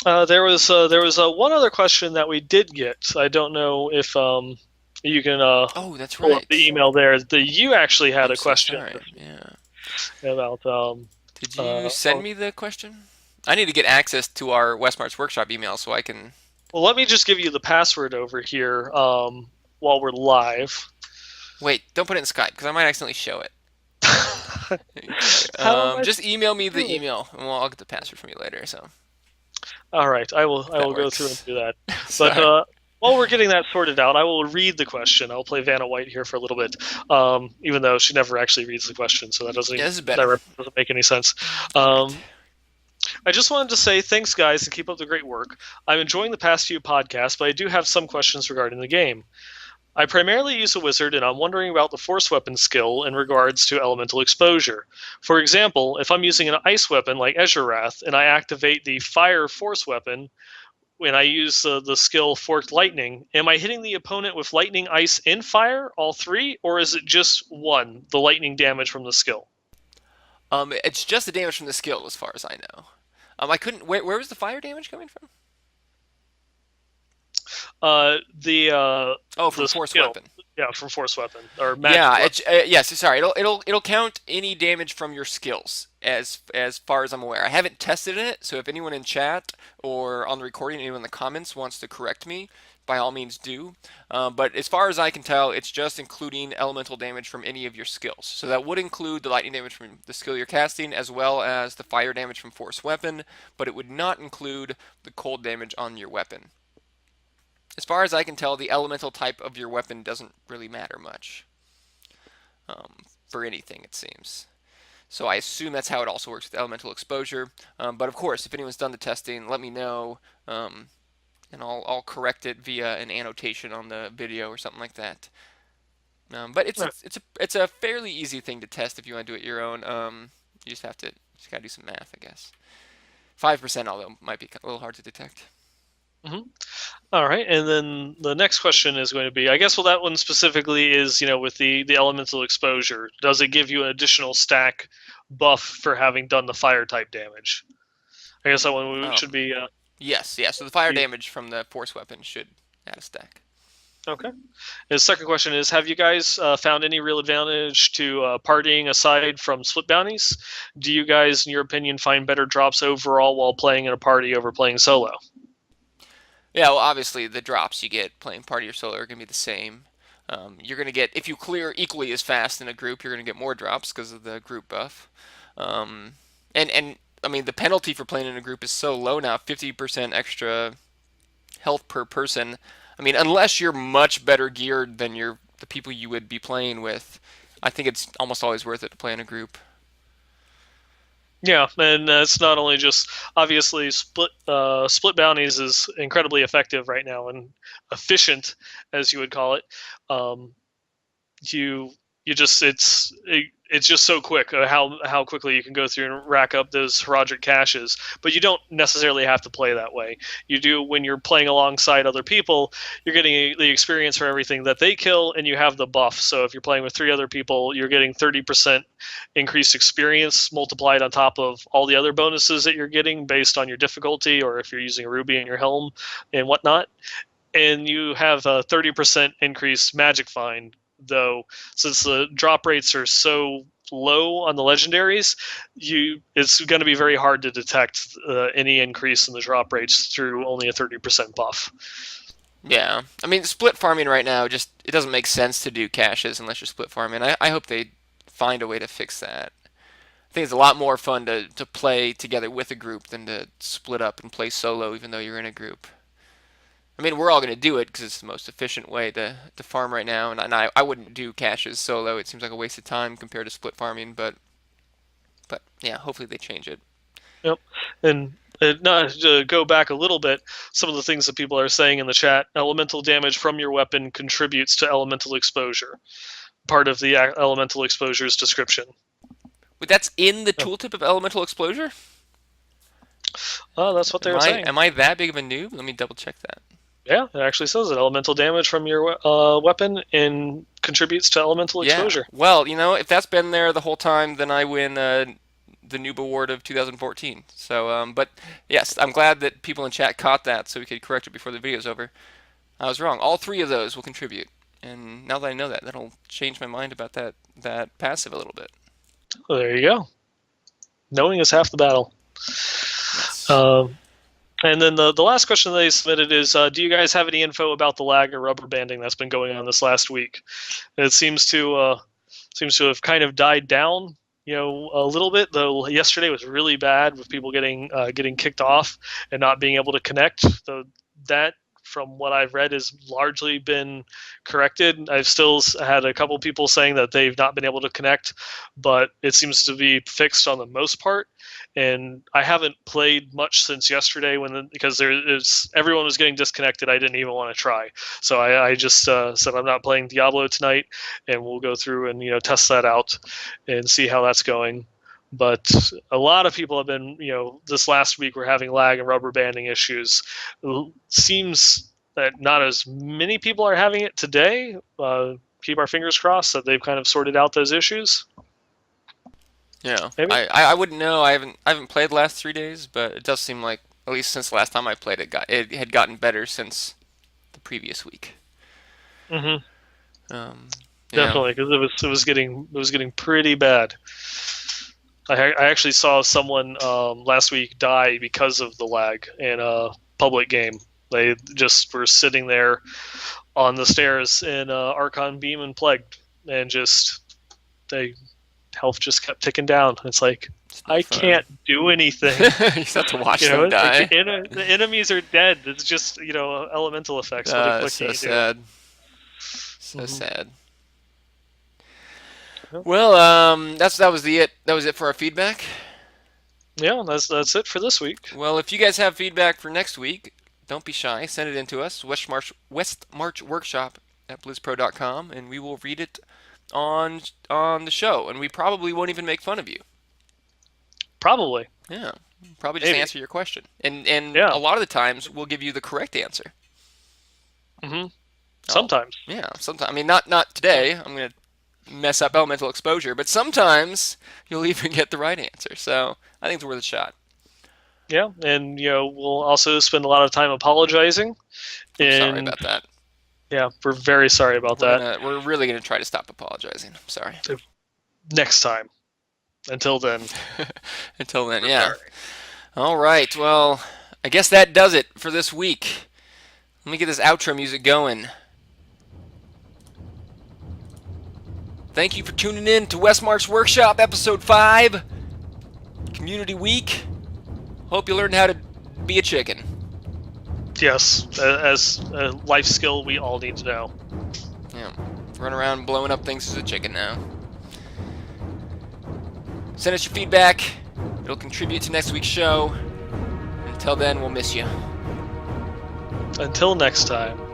There was one other question that we did get. I don't know if you can oh, that's pull right. up the email there. You actually had a so question. Sorry. Yeah. About. Did you send me the question? I need to get access to our Westmarch workshop email so I can. Well, let me just give you the password over here while we're live. Wait, don't put it in Skype because I might accidentally show it. Just email me the email, and I'll get the password from you later. So. All right, I will go through and do that. But while we're getting that sorted out, I will read the question. I'll play Vanna White here for a little bit, even though she never actually reads the question, so that doesn't make any sense. I just wanted to say thanks, guys, and keep up the great work. I'm enjoying the past few podcasts, but I do have some questions regarding the game. I primarily use a wizard, and I'm wondering about the force weapon skill in regards to elemental exposure. For example, if I'm using an ice weapon like Ezurath, and I activate the fire force weapon when I use the skill Forked Lightning, am I hitting the opponent with lightning, ice, and fire, all three, or is it just one, the lightning damage from the skill? It's just the damage from the skill, as far as I know. I couldn't. Where was the fire damage coming from? From the force weapon. Yeah, from force weapon or magic. Yeah, yes. Sorry, it'll count any damage from your skills as far as I'm aware. I haven't tested it, so if anyone in chat or on the recording, anyone in the comments wants to correct me, by all means do. But as far as I can tell, it's just including elemental damage from any of your skills. So that would include the lightning damage from the skill you're casting, as well as the fire damage from force weapon, but it would not include the cold damage on your weapon. As far as I can tell, the elemental type of your weapon doesn't really matter much for anything, it seems. So I assume that's how it also works with elemental exposure. But of course, if anyone's done the testing, let me know, and I'll correct it via an annotation on the video or something like that. But it's a fairly easy thing to test if you want to do it your own. You just gotta do some math, I guess. 5%, although might be a little hard to detect. Mm-hmm. All right, and then the next question is going to be, I guess, well, that one specifically is, with the elemental exposure. Does it give you an additional stack buff for having done the fire type damage? I guess that one should be. Yes. So the fire damage from the force weapon should add a stack. Okay. And the second question is, have you guys found any real advantage to partying aside from split bounties? Do you guys, in your opinion, find better drops overall while playing in a party over playing solo? Yeah, well, obviously the drops you get playing party or solo are going to be the same. You're going to get, if you clear equally as fast in a group, you're going to get more drops because of the group buff. Um, and I mean the penalty for playing in a group is so low now, 50% extra health per person. I mean, unless you're much better geared than the people you would be playing with, I think it's almost always worth it to play in a group. Yeah, and it's not only just obviously split bounties is incredibly effective right now and efficient, as you would call it. Um, you you just it's just so quick how quickly you can go through and rack up those Herodic caches. But you don't necessarily have to play that way. You do when you're playing alongside other people. You're getting the experience for everything that they kill, and you have the buff. So if you're playing with 3 other people, you're getting 30% increased experience multiplied on top of all the other bonuses that you're getting based on your difficulty, or if you're using a ruby in your helm and whatnot. And you have a 30% increased magic find, though, since the drop rates are so low on the legendaries, it's going to be very hard to detect any increase in the drop rates through only a 30% buff. Yeah, I mean, split farming right now just it doesn't make sense to do caches unless you're split farming. I hope they find a way to fix that. I think it's a lot more fun to play together with a group than to split up and play solo, even though you're in a group. I mean, we're all going to do it because it's the most efficient way to farm right now, and I wouldn't do caches solo. It seems like a waste of time compared to split farming, but yeah, hopefully they change it. Yep. And not to go back a little bit, some of the things that people are saying in the chat: elemental damage from your weapon contributes to elemental exposure. Part of the elemental exposure's description. But that's in the Oh, tooltip of elemental exposure. oh, that's what they Am were I saying. am I that big of a noob? Let me double check that. Yeah, it actually says that elemental damage from your weapon and contributes to elemental Yeah. exposure. Well, if that's been there the whole time, then I win the Noob Award of 2014. So, but yes, I'm glad that people in chat caught that, so we could correct it before the video's over. I was wrong. All three of those will contribute, and now that I know that, that'll change my mind about that passive a little bit. Well, there you go. Knowing is half the battle. Yes. Um, and then the last question they submitted is, do you guys have any info about the lag or rubber banding that's been going on this last week? It seems to have kind of died down, a little bit. Though yesterday was really bad with people getting kicked off and not being able to connect. That, from what I've read, has largely been corrected. I've still had a couple people saying that they've not been able to connect, but it seems to be fixed on the most part. And I haven't played much since yesterday because everyone was getting disconnected. I didn't even want to try, so I just said I'm not playing Diablo tonight, and we'll go through and test that out and see how that's going. But a lot of people have been, this last week we're having lag and rubber banding issues. It seems that not as many people are having it today. Keep our fingers crossed that they've kind of sorted out those issues. Yeah. Maybe. I wouldn't know. I haven't played the last 3 days, but it does seem like at least since the last time I played it had gotten better since the previous week. Mm-hmm. Um, yeah. Definitely, because it was getting pretty bad. I actually saw someone last week die because of the lag in a public game. They just were sitting there on the stairs in Archon Beam and Plague, and they health just kept ticking down. It's like, It's no I fun. can't do anything. You just have to watch them Like die. the enemies are dead. It's just elemental effects. What So can you do? sad. So Mm-hmm. sad. Well, that was it for our feedback. Yeah, that's it for this week. Well, if you guys have feedback for next week, don't be shy. Send it in to us. Westmarch Workshop at blizzpro.com, and we will read it on the show. And we probably won't even make fun of you. Probably, Yeah, probably just maybe. answer your question. And Yeah. a lot of the times we'll give you the correct answer. Hmm. Oh, Sometimes. yeah. Sometimes I mean not today. I'm gonna mess up elemental exposure, but sometimes you'll even get the right answer. So I think it's worth a shot. Yeah, and we'll also spend a lot of time apologizing. I'm sorry And about that. yeah, we're very sorry about that. We're really gonna try to stop apologizing. I'm sorry. Next time. Until then, Until then, we're yeah. sorry. All right. Well, I guess that does it for this week. Let me get this outro music going. Thank you for tuning in to Westmarch Workshop Episode 5, Community Week. Hope you learned how to be a chicken. Yes, as a life skill we all need to know. Yeah, run around blowing up things as a chicken now. Send us your feedback. It'll contribute to next week's show. Until then, we'll miss you. Until next time.